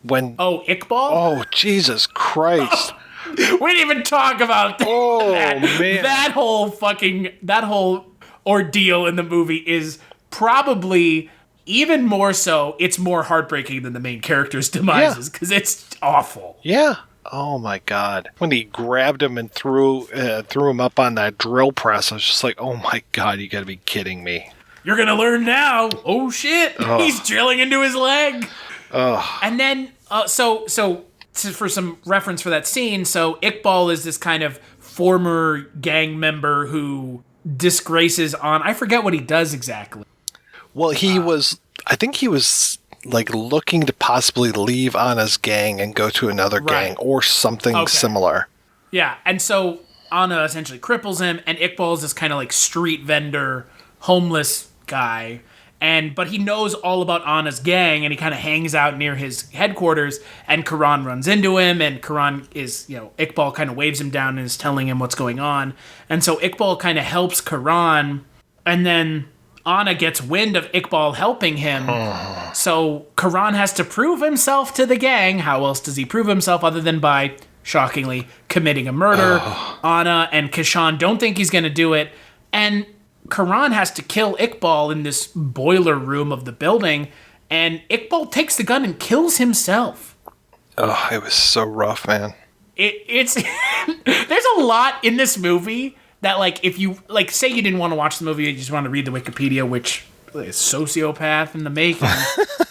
when... Oh, Iqbal? Oh, Jesus Christ. We didn't even talk about that. Oh, man. That whole ordeal in the movie is probably even more so. It's more heartbreaking than the main character's demises because it's awful. Yeah. Oh my God. When he grabbed him and threw him up on that drill press, I was just like, oh my God, you gotta be kidding me. You're gonna learn now. Oh shit. He's drilling into his leg. And then, so for some reference for that scene, so Iqbal is this kind of former gang member who disgraces I forget what he does exactly. Well, I think he was like looking to possibly leave Anna's gang and go to another gang or something similar. Yeah, and so Anna essentially cripples him, and Iqbal is this kind of like street vendor, homeless guy, but he knows all about Anna's gang, and he kind of hangs out near his headquarters, and Karan runs into him, and Karan is, Iqbal kind of waves him down and is telling him what's going on, and so Iqbal kind of helps Karan, and then Anna gets wind of Iqbal helping him, so Karan has to prove himself to the gang. How else does he prove himself other than by, shockingly, committing a murder? Anna and Kishan don't think he's going to do it, and Karan has to kill Iqbal in this boiler room of the building, and Iqbal takes the gun and kills himself. Oh, it was so rough, man. It's there's a lot in this movie that, like, if you, like, say you didn't want to watch the movie, you just want to read the Wikipedia, which is sociopath in the making,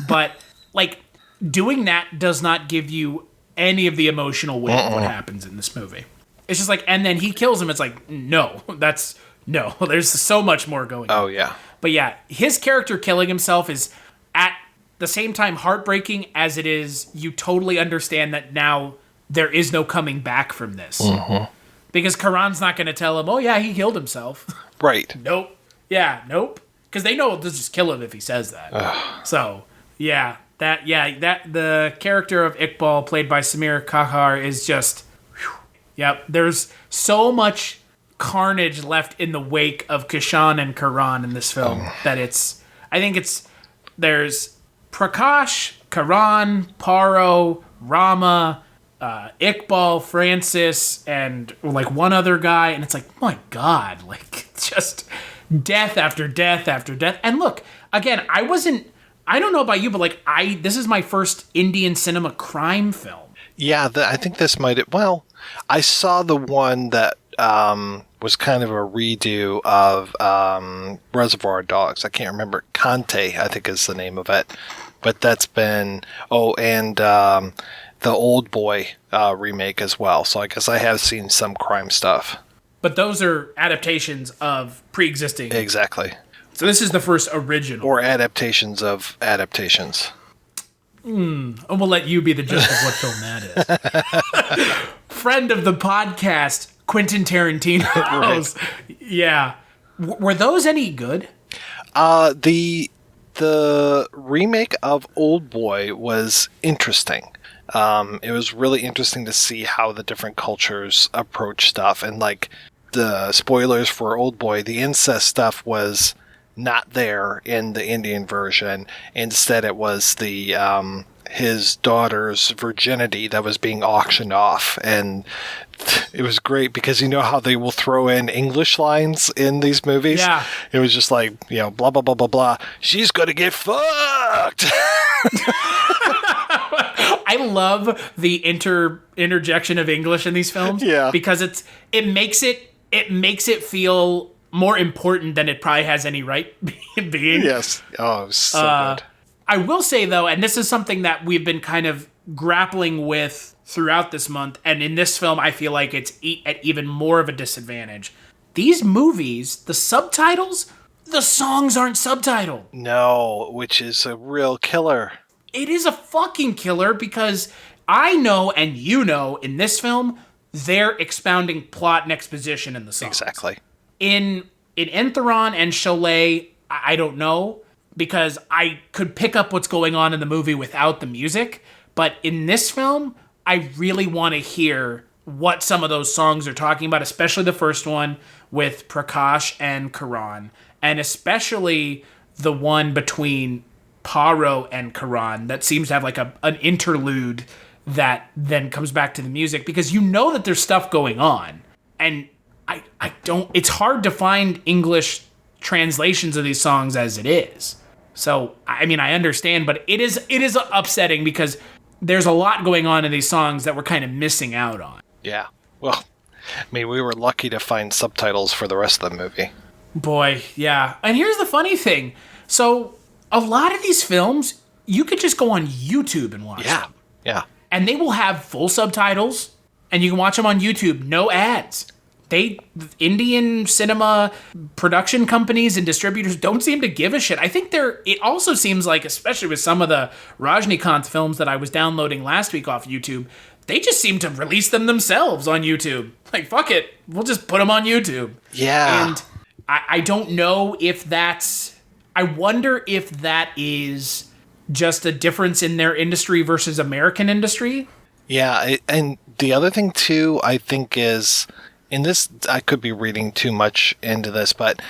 but, like, doing that does not give you any of the emotional weight of what happens in this movie. It's just like, and then he kills him, it's like, no, there's so much more going on. Oh, yeah. But yeah, his character killing himself is at the same time heartbreaking as it is, you totally understand that now there is no coming back from this. Because Karan's not going to tell him, oh yeah, he killed himself. Right. Nope. Yeah, nope. Because they know they'll just kill him if he says that. So, yeah, the character of Iqbal, played by Samir Kahar, is just, yep, there's so much carnage left in the wake of Kishan and Karan in this film that there's Prakash, Karan, Paro, Rama, Iqbal, Francis, and like one other guy, and it's like, my God, like, just death after death after death. And look, again, I don't know about you, but like this is my first Indian cinema crime film. Yeah, I think this well, I saw the one that was kind of a redo of Reservoir Dogs. I can't remember. Kante, I think is the name of it. But that's been, and the Old Boy remake as well. So I guess I have seen some crime stuff. But those are adaptations of pre-existing. Exactly. So this is the first original. Or adaptations of adaptations. And we'll let you be the judge of what film that is. Friend of the podcast, Quentin Tarantino. Right. Yeah. Were those any good? The remake of Old Boy was interesting. It was really interesting to see how the different cultures approach stuff. And like the spoilers for Old Boy, the incest stuff was not there in the Indian version. Instead, it was the his daughter's virginity that was being auctioned off, and it was great because you know how they will throw in English lines in these movies. Yeah, it was just like, you know, blah blah blah blah blah. She's gonna get fucked. I love the interjection of English in these films. Yeah, because it makes it feel more important than it probably has any right being. Yes. Oh, so good. I will say, though, and this is something that we've been kind of grappling with throughout this month, and in this film, I feel like it's at even more of a disadvantage. These movies, the subtitles, the songs aren't subtitled. No, which is a real killer. It is a fucking killer because I know, and you know, in this film, they're expounding plot and exposition in the songs. Exactly. In Entheron and Cholet, I don't know, because I could pick up what's going on in the movie without the music. But in this film, I really want to hear what some of those songs are talking about, especially the first one with Prakash and Karan, and especially the one between Paro and Karan that seems to have like an interlude that then comes back to the music, because you know that there's stuff going on. And I don't, it's hard to find English translations of these songs as it is. So, I mean, I understand, but it is upsetting because there's a lot going on in these songs that we're kind of missing out on. Yeah. Well, I mean, we were lucky to find subtitles for the rest of the movie. Boy, yeah. And here's the funny thing. So, a lot of these films, you could just go on YouTube and watch them. Yeah. And they will have full subtitles, and you can watch them on YouTube, no ads. Indian cinema production companies and distributors don't seem to give a shit. I think it also seems like, especially with some of the Rajnikant films that I was downloading last week off YouTube, they just seem to release them themselves on YouTube. Like, fuck it, we'll just put them on YouTube. Yeah. And I don't know if I wonder if that is just a difference in their industry versus American industry. Yeah, and the other thing too, I think is, in this, I could be reading too much into this, but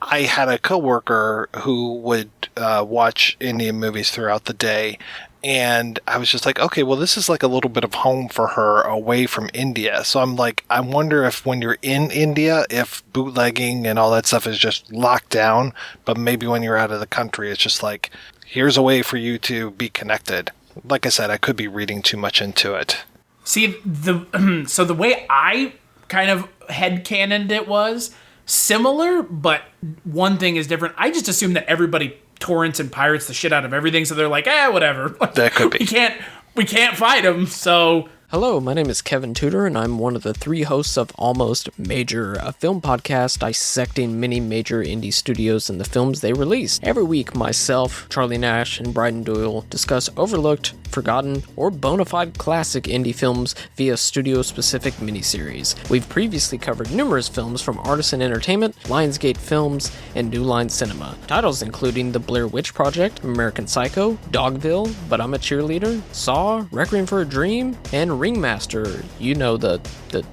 I had a coworker who would watch Indian movies throughout the day, and I was just like, okay, well, this is like a little bit of home for her away from India. So I'm like, I wonder if when you're in India, if bootlegging and all that stuff is just locked down, but maybe when you're out of the country, it's just like, here's a way for you to be connected. Like I said, I could be reading too much into it. See, so the way I kind of headcanoned it was similar, but one thing is different. I just assume that everybody torrents and pirates the shit out of everything, so they're like, whatever. That could be. We can't fight them, so... Hello, my name is Kevin Tudor, and I'm one of the 3 hosts of Almost Major, a film podcast dissecting many major indie studios and the films they release. Every week, myself, Charlie Nash, and Bryden Doyle discuss overlooked, forgotten, or bona fide classic indie films via studio-specific miniseries. We've previously covered numerous films from Artisan Entertainment, Lionsgate Films, and New Line Cinema. Titles including The Blair Witch Project, American Psycho, Dogville, But I'm a Cheerleader, Saw, Requiem for a Dream, and Ringmaster, you know, the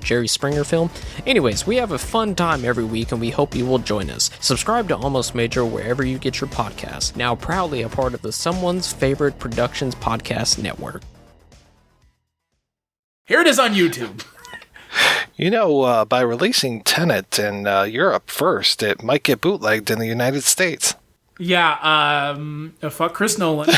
Jerry Springer film. Anyways, we have a fun time every week, and we hope you will join us. Subscribe to Almost Major wherever you get your podcasts. Now proudly a part of the Someone's Favorite Productions podcast network. Here it is on YouTube. By releasing Tenet in Europe first, it might get bootlegged in the United States. Yeah, fuck Chris Nolan.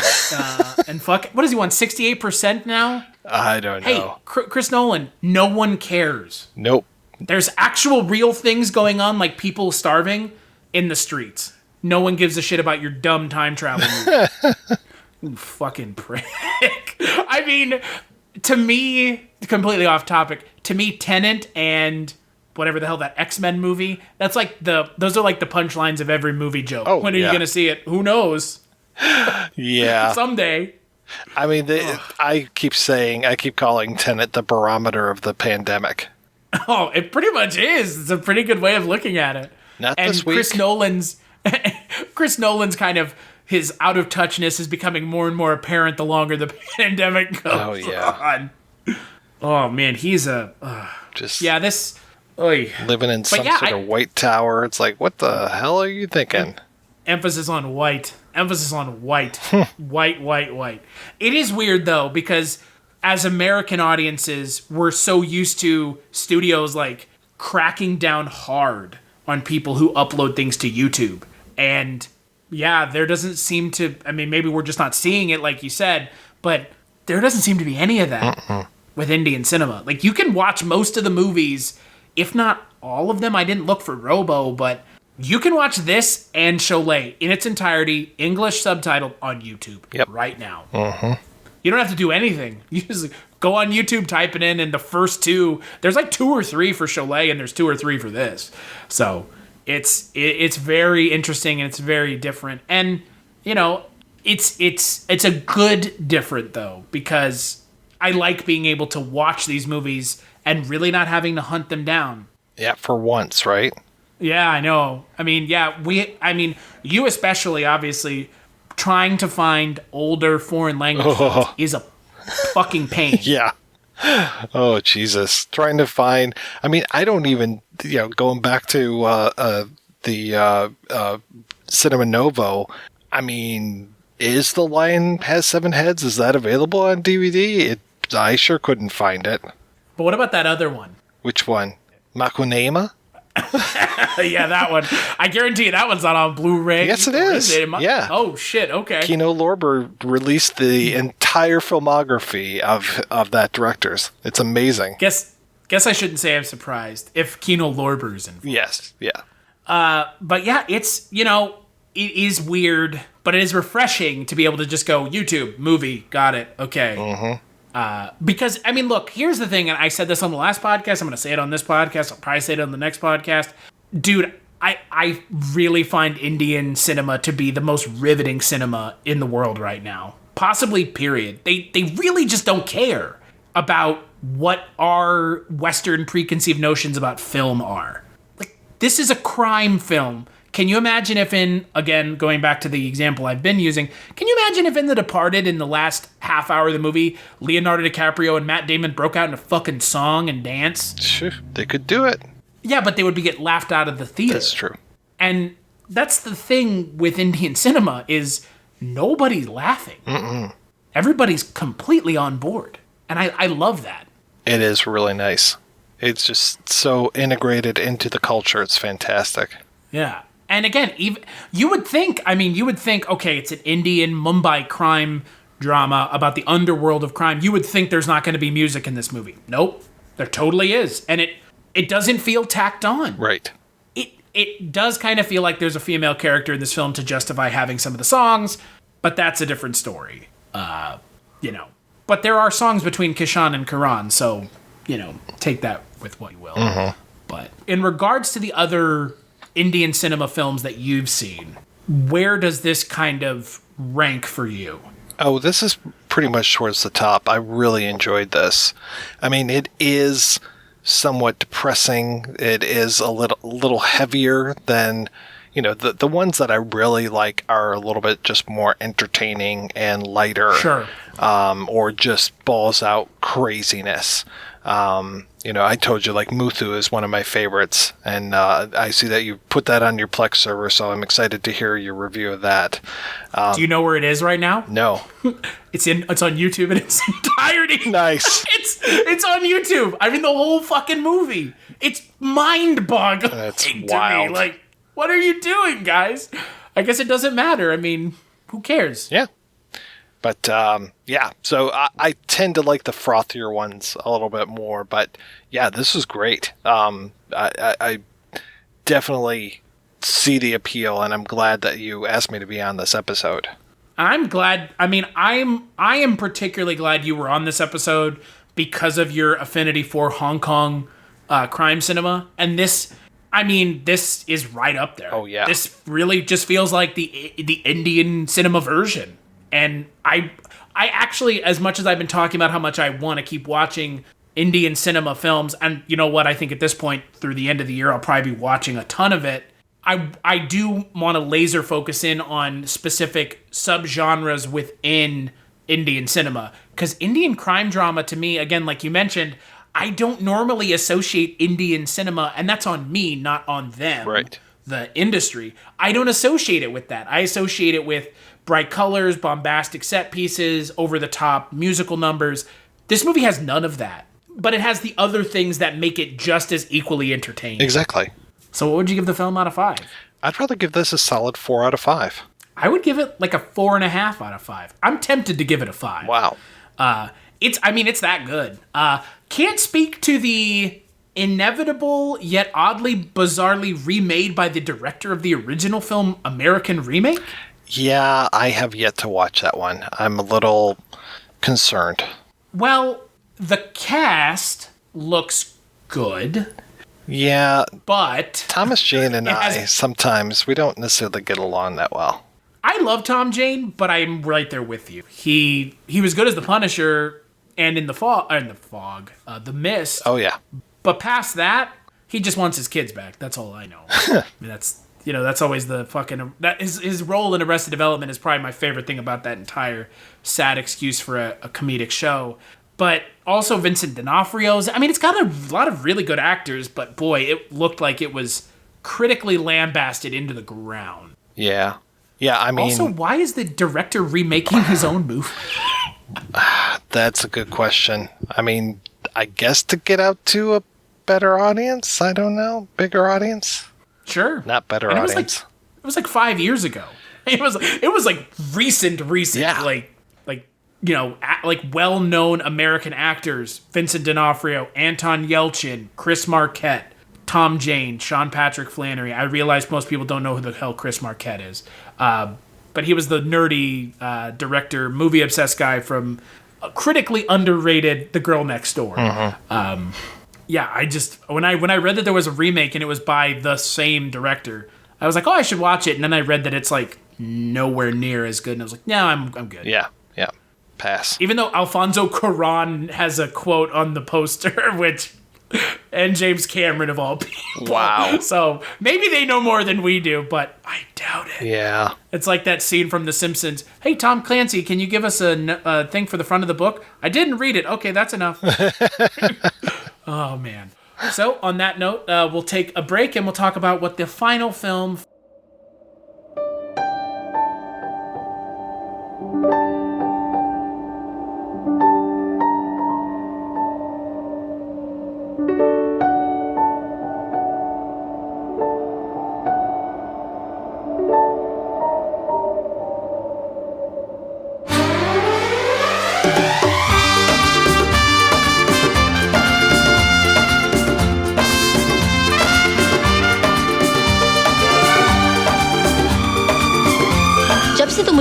And fuck, what does he want, 68% now? I don't know. Hey, Chris Nolan, no one cares. Nope. There's actual real things going on, like people starving in the streets. No one gives a shit about your dumb time travel movie. You fucking prick. I mean, to me, completely off topic, to me, Tenet and whatever the hell that X-Men movie, those are like the punchlines of every movie joke. Oh, when are you going to see it? Who knows? Yeah. Someday. I mean, I keep calling Tenet the barometer of the pandemic. Oh, it pretty much is. It's a pretty good way of looking at it. Not this week. Chris Nolan's kind of, his out of touchness is becoming more and more apparent the longer the pandemic goes on. Oh man, he's living in some sort of white tower. It's like, what the hell are you thinking? Emphasis on white. White. It is weird though, because as American audiences, we're so used to studios like cracking down hard on people who upload things to YouTube. And yeah, there doesn't seem to, I mean, maybe we're just not seeing it like you said, but there doesn't seem to be any of that with Indian cinema. Like, you can watch most of the movies, if not all of them. I didn't look for Robo, but you can watch this and Sholay in its entirety, English subtitled, on YouTube right now. You don't have to do anything. You just go on YouTube, type it in, and the first two, there's like 2 or 3 for Sholay, and there's 2 or 3 for this. So it's very interesting, and it's very different. And, you know, it's a good different, though, because I like being able to watch these movies and really not having to hunt them down. Yeah, for once, right? Yeah, I know. I mean, you especially, obviously, trying to find older foreign language films is a fucking pain. Yeah. Oh, Jesus. Trying to find, I mean, I don't even, going back to the Cinema Novo, I mean, is The Lion Has 7 Heads? Is that available on DVD? I sure couldn't find it. But what about that other one? Which one? Makunema? Yeah, that one. I guarantee you that one's not on Blu-ray. Yes, it is. Yeah. Oh, shit. Okay. Kino Lorber released the entire filmography of that director's. It's amazing. Guess I shouldn't say I'm surprised if Kino Lorber's involved. Yes. Yeah. But yeah, it's, it is weird, but it is refreshing to be able to just go YouTube, movie, got it, okay. Because, I mean, look, here's the thing, and I said this on the last podcast, I'm going to say it on this podcast, I'll probably say it on the next podcast. Dude, I really find Indian cinema to be the most riveting cinema in the world right now. Possibly, period. They really just don't care about what our Western preconceived notions about film are. Like, this is a crime film. Can you imagine if again, going back to the example I've been using, can you imagine if in The Departed, in the last half hour of the movie, Leonardo DiCaprio and Matt Damon broke out in a fucking song and dance? Sure, they could do it. Yeah, but they would get laughed out of the theater. That's true. And that's the thing with Indian cinema is nobody's laughing. Everybody's completely on board. And I love that. It is really nice. It's just so integrated into the culture. It's fantastic. Yeah. And again, you would think, okay, it's an Indian Mumbai crime drama about the underworld of crime. You would think there's not going to be music in this movie. Nope. There totally is. And it doesn't feel tacked on. Right. It does kind of feel like there's a female character in this film to justify having some of the songs, but that's a different story. But there are songs between Kishan and Karan, so, take that with what you will. But in regards to the other Indian cinema films that you've seen, where does this kind of rank for you? Oh, this is pretty much towards the top. I really enjoyed this. I mean, it is somewhat depressing. It is a little heavier than, the ones that I really like are a little bit just more entertaining and lighter. Sure. Or just balls out craziness. I told you like Muthu is one of my favorites, and I see that you put that on your Plex server, so I'm excited to hear your review of that. Do you know where it is right now? No. It's on YouTube in its entirety. Nice. It's on YouTube. I mean, the whole fucking movie. It's mind-boggling. That's to wild. me. Like, what are you doing, guys? I guess it doesn't matter. I mean, who cares? Yeah. But, so I tend to like the frothier ones a little bit more. But, yeah, this is great. I definitely see the appeal, and I'm glad that you asked me to be on this episode. I'm glad. I mean, I am particularly glad you were on this episode because of your affinity for Hong Kong crime cinema. And this is right up there. Oh, yeah. This really just feels like the Indian cinema version. And I actually, as much as I've been talking about how much I want to keep watching Indian cinema films, and you know what, I think at this point, through the end of the year, I'll probably be watching a ton of it. I do want to laser focus in on specific subgenres within Indian cinema. Because Indian crime drama, to me, again, like you mentioned, I don't normally associate Indian cinema, and that's on me, not on them. Right. The industry. I don't associate it with that. I associate it with bright colors, bombastic set pieces, over-the-top musical numbers. This movie has none of that. But it has the other things that make it just as equally entertaining. Exactly. So what would you give the film out of 5? I'd probably give this a solid 4 out of 5. I would give it like a 4.5 out of 5. I'm tempted to give it a 5. Wow. It's that good. Can't speak to the inevitable yet oddly bizarrely remade by the director of the original film American Remake. Yeah, I have yet to watch that one. I'm a little concerned. Well, the cast looks good. Yeah, but Thomas Jane and sometimes we don't necessarily get along that well. I love Tom Jane, but I'm right there with you. He was good as the Punisher and in The Mist. Oh yeah. But past that, he just wants his kids back. That's all I know. I mean, that's always the fucking his role in Arrested Development is probably my favorite thing about that entire sad excuse for a comedic show. But also Vincent D'Onofrio's. I mean, it's got a lot of really good actors, but boy, it looked like it was critically lambasted into the ground. Yeah. Yeah, I mean... Also, why is the director remaking his own movie? That's a good question. I mean, I guess to get out to a better audience? I don't know. Bigger audience? Sure. Not better and audience. It was like 5 years ago. It was like recent. Yeah. Like well-known American actors: Vincent D'Onofrio, Anton Yelchin, Chris Marquette, Tom Jane, Sean Patrick Flannery. I realize most people don't know who the hell Chris Marquette is, but he was the nerdy director, movie-obsessed guy from critically underrated The Girl Next Door. Mm-hmm. I just when I read that there was a remake and it was by the same director, I was like, oh, I should watch it. And then I read that it's like nowhere near as good, and I was like, no, I'm good. Yeah. Pass. Even though Alfonso Cuarón has a quote on the poster, and James Cameron of all people. Wow. So maybe they know more than we do, but I doubt it. Yeah. It's like that scene from The Simpsons. Hey, Tom Clancy, can you give us a thing for the front of the book? I didn't read it. Okay, that's enough. Oh, man. So on that note, we'll take a break and we'll talk about what the final film...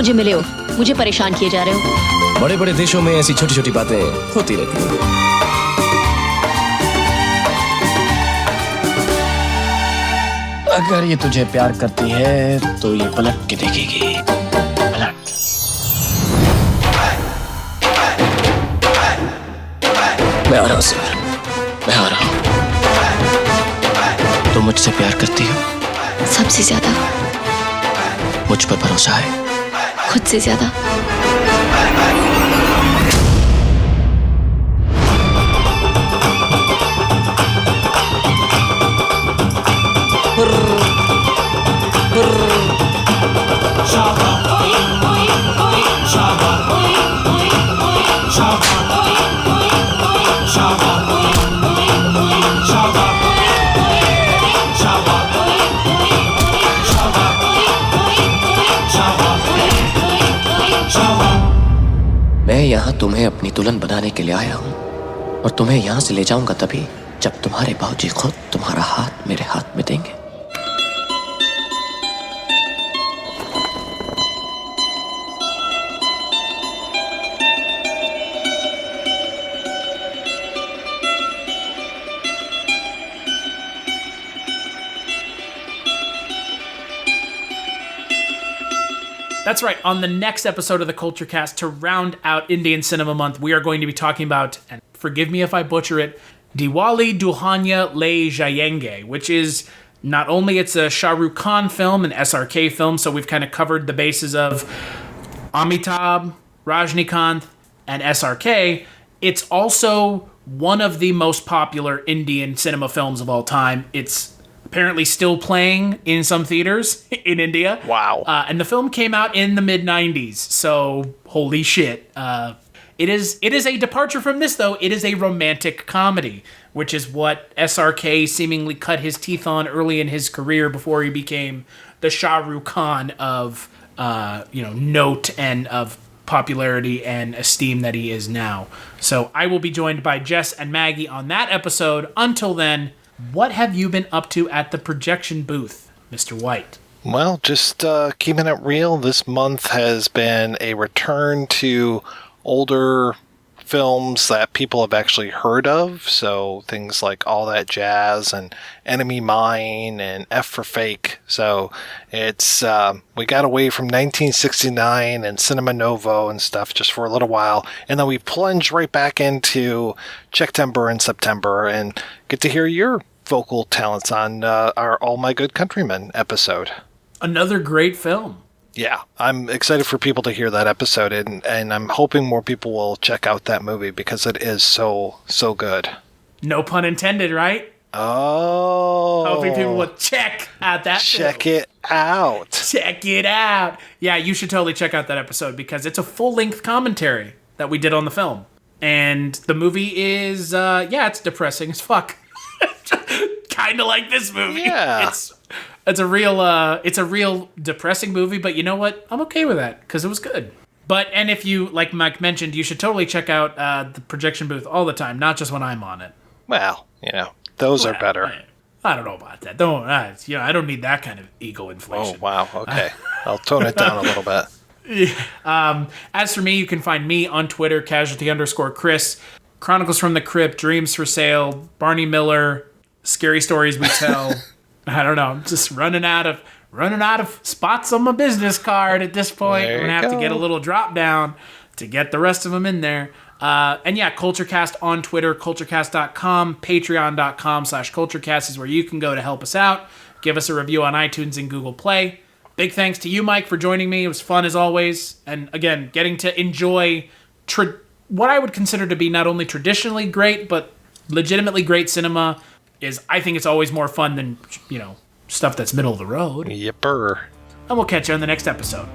मुझे मिले हो मुझे परेशान किए जा रहे हो बड़े बड़े देशों में ऐसी छोटी छोटी बातें होती रहती हैं अगर ये तुझे प्यार करती है तो ये पलट के देखेगी पलट मैं आ रहा हूं सर मैं आ रहा हूं तुम मुझसे प्यार करती हो सबसे ज्यादा मुझ पर भरोसा है खुद से ज्यादा यहाँ तुम्हें अपनी दुल्हन बनाने के लिए आया हूँ और तुम्हें यहाँ से ले जाऊंगा तभी जब तुम्हारे बाबूजी खुद तुम्हारा हाथ मेरे हाथ में देंगे। That's right. On the next episode of the Kulturecast, to round out Indian Cinema Month, we are going to be talking about, and forgive me if I butcher it, Diwali Dulhania Le Jayenge, which is not only it's a Shah Rukh Khan film, an SRK film, so we've kind of covered the bases of Amitabh, Rajnikanth, and SRK. It's also one of the most popular Indian cinema films of all time. It's apparently still playing in some theaters in India. Wow. And the film came out in the mid-90s, so holy shit. It is a departure from this, though. It is a romantic comedy, which is what SRK seemingly cut his teeth on early in his career before he became the Shah Rukh Khan of note and of popularity and esteem that he is now. So I will be joined by Jess and Maggie on that episode. Until then, what have you been up to at the projection booth, Mr. White? Well, just keeping it real. This month has been a return to older films that people have actually heard of. So things like All That Jazz and Enemy Mine and F for Fake. So it's we got away from 1969 and Cinema Novo and stuff just for a little while. And then we plunged right back into Checktember in September and get to hear your vocal talents on our All My Good Countrymen episode. Another great film. Yeah, I'm excited for people to hear that episode, and I'm hoping more people will check out that movie because it is so good. No pun intended, right? Oh. Hoping people will check out that Check film. it out. Check it out. Yeah, you should totally check out that episode because it's a full-length commentary that we did on the film. And the movie is, it's depressing as fuck. Kind of like this movie. Yeah. It's a real depressing movie, but you know what? I'm okay with that because it was good. And if you, like Mike mentioned, you should totally check out the projection booth all the time, not just when I'm on it. Well, those are better. I don't know about that. I don't need that kind of ego inflation. Oh, wow. Okay. I'll tone it down a little bit. As for me, you can find me on Twitter, casualty_Chris, Chronicles from the Crypt, Dreams for Sale, Barney Miller, Scary Stories We Tell. I don't know. I'm just running out of spots on my business card at this point. I'm gonna have to get a little drop down to get the rest of them in there. Kulturecast on Twitter, kulturecast.com, patreon.com/kulturecast is where you can go to help us out. Give us a review on iTunes and Google Play. Big thanks to you, Mike, for joining me. It was fun as always. And again, getting to enjoy what I would consider to be not only traditionally great, but legitimately great cinema I think it's always more fun than, stuff that's middle of the road. Yipper. And we'll catch you on the next episode.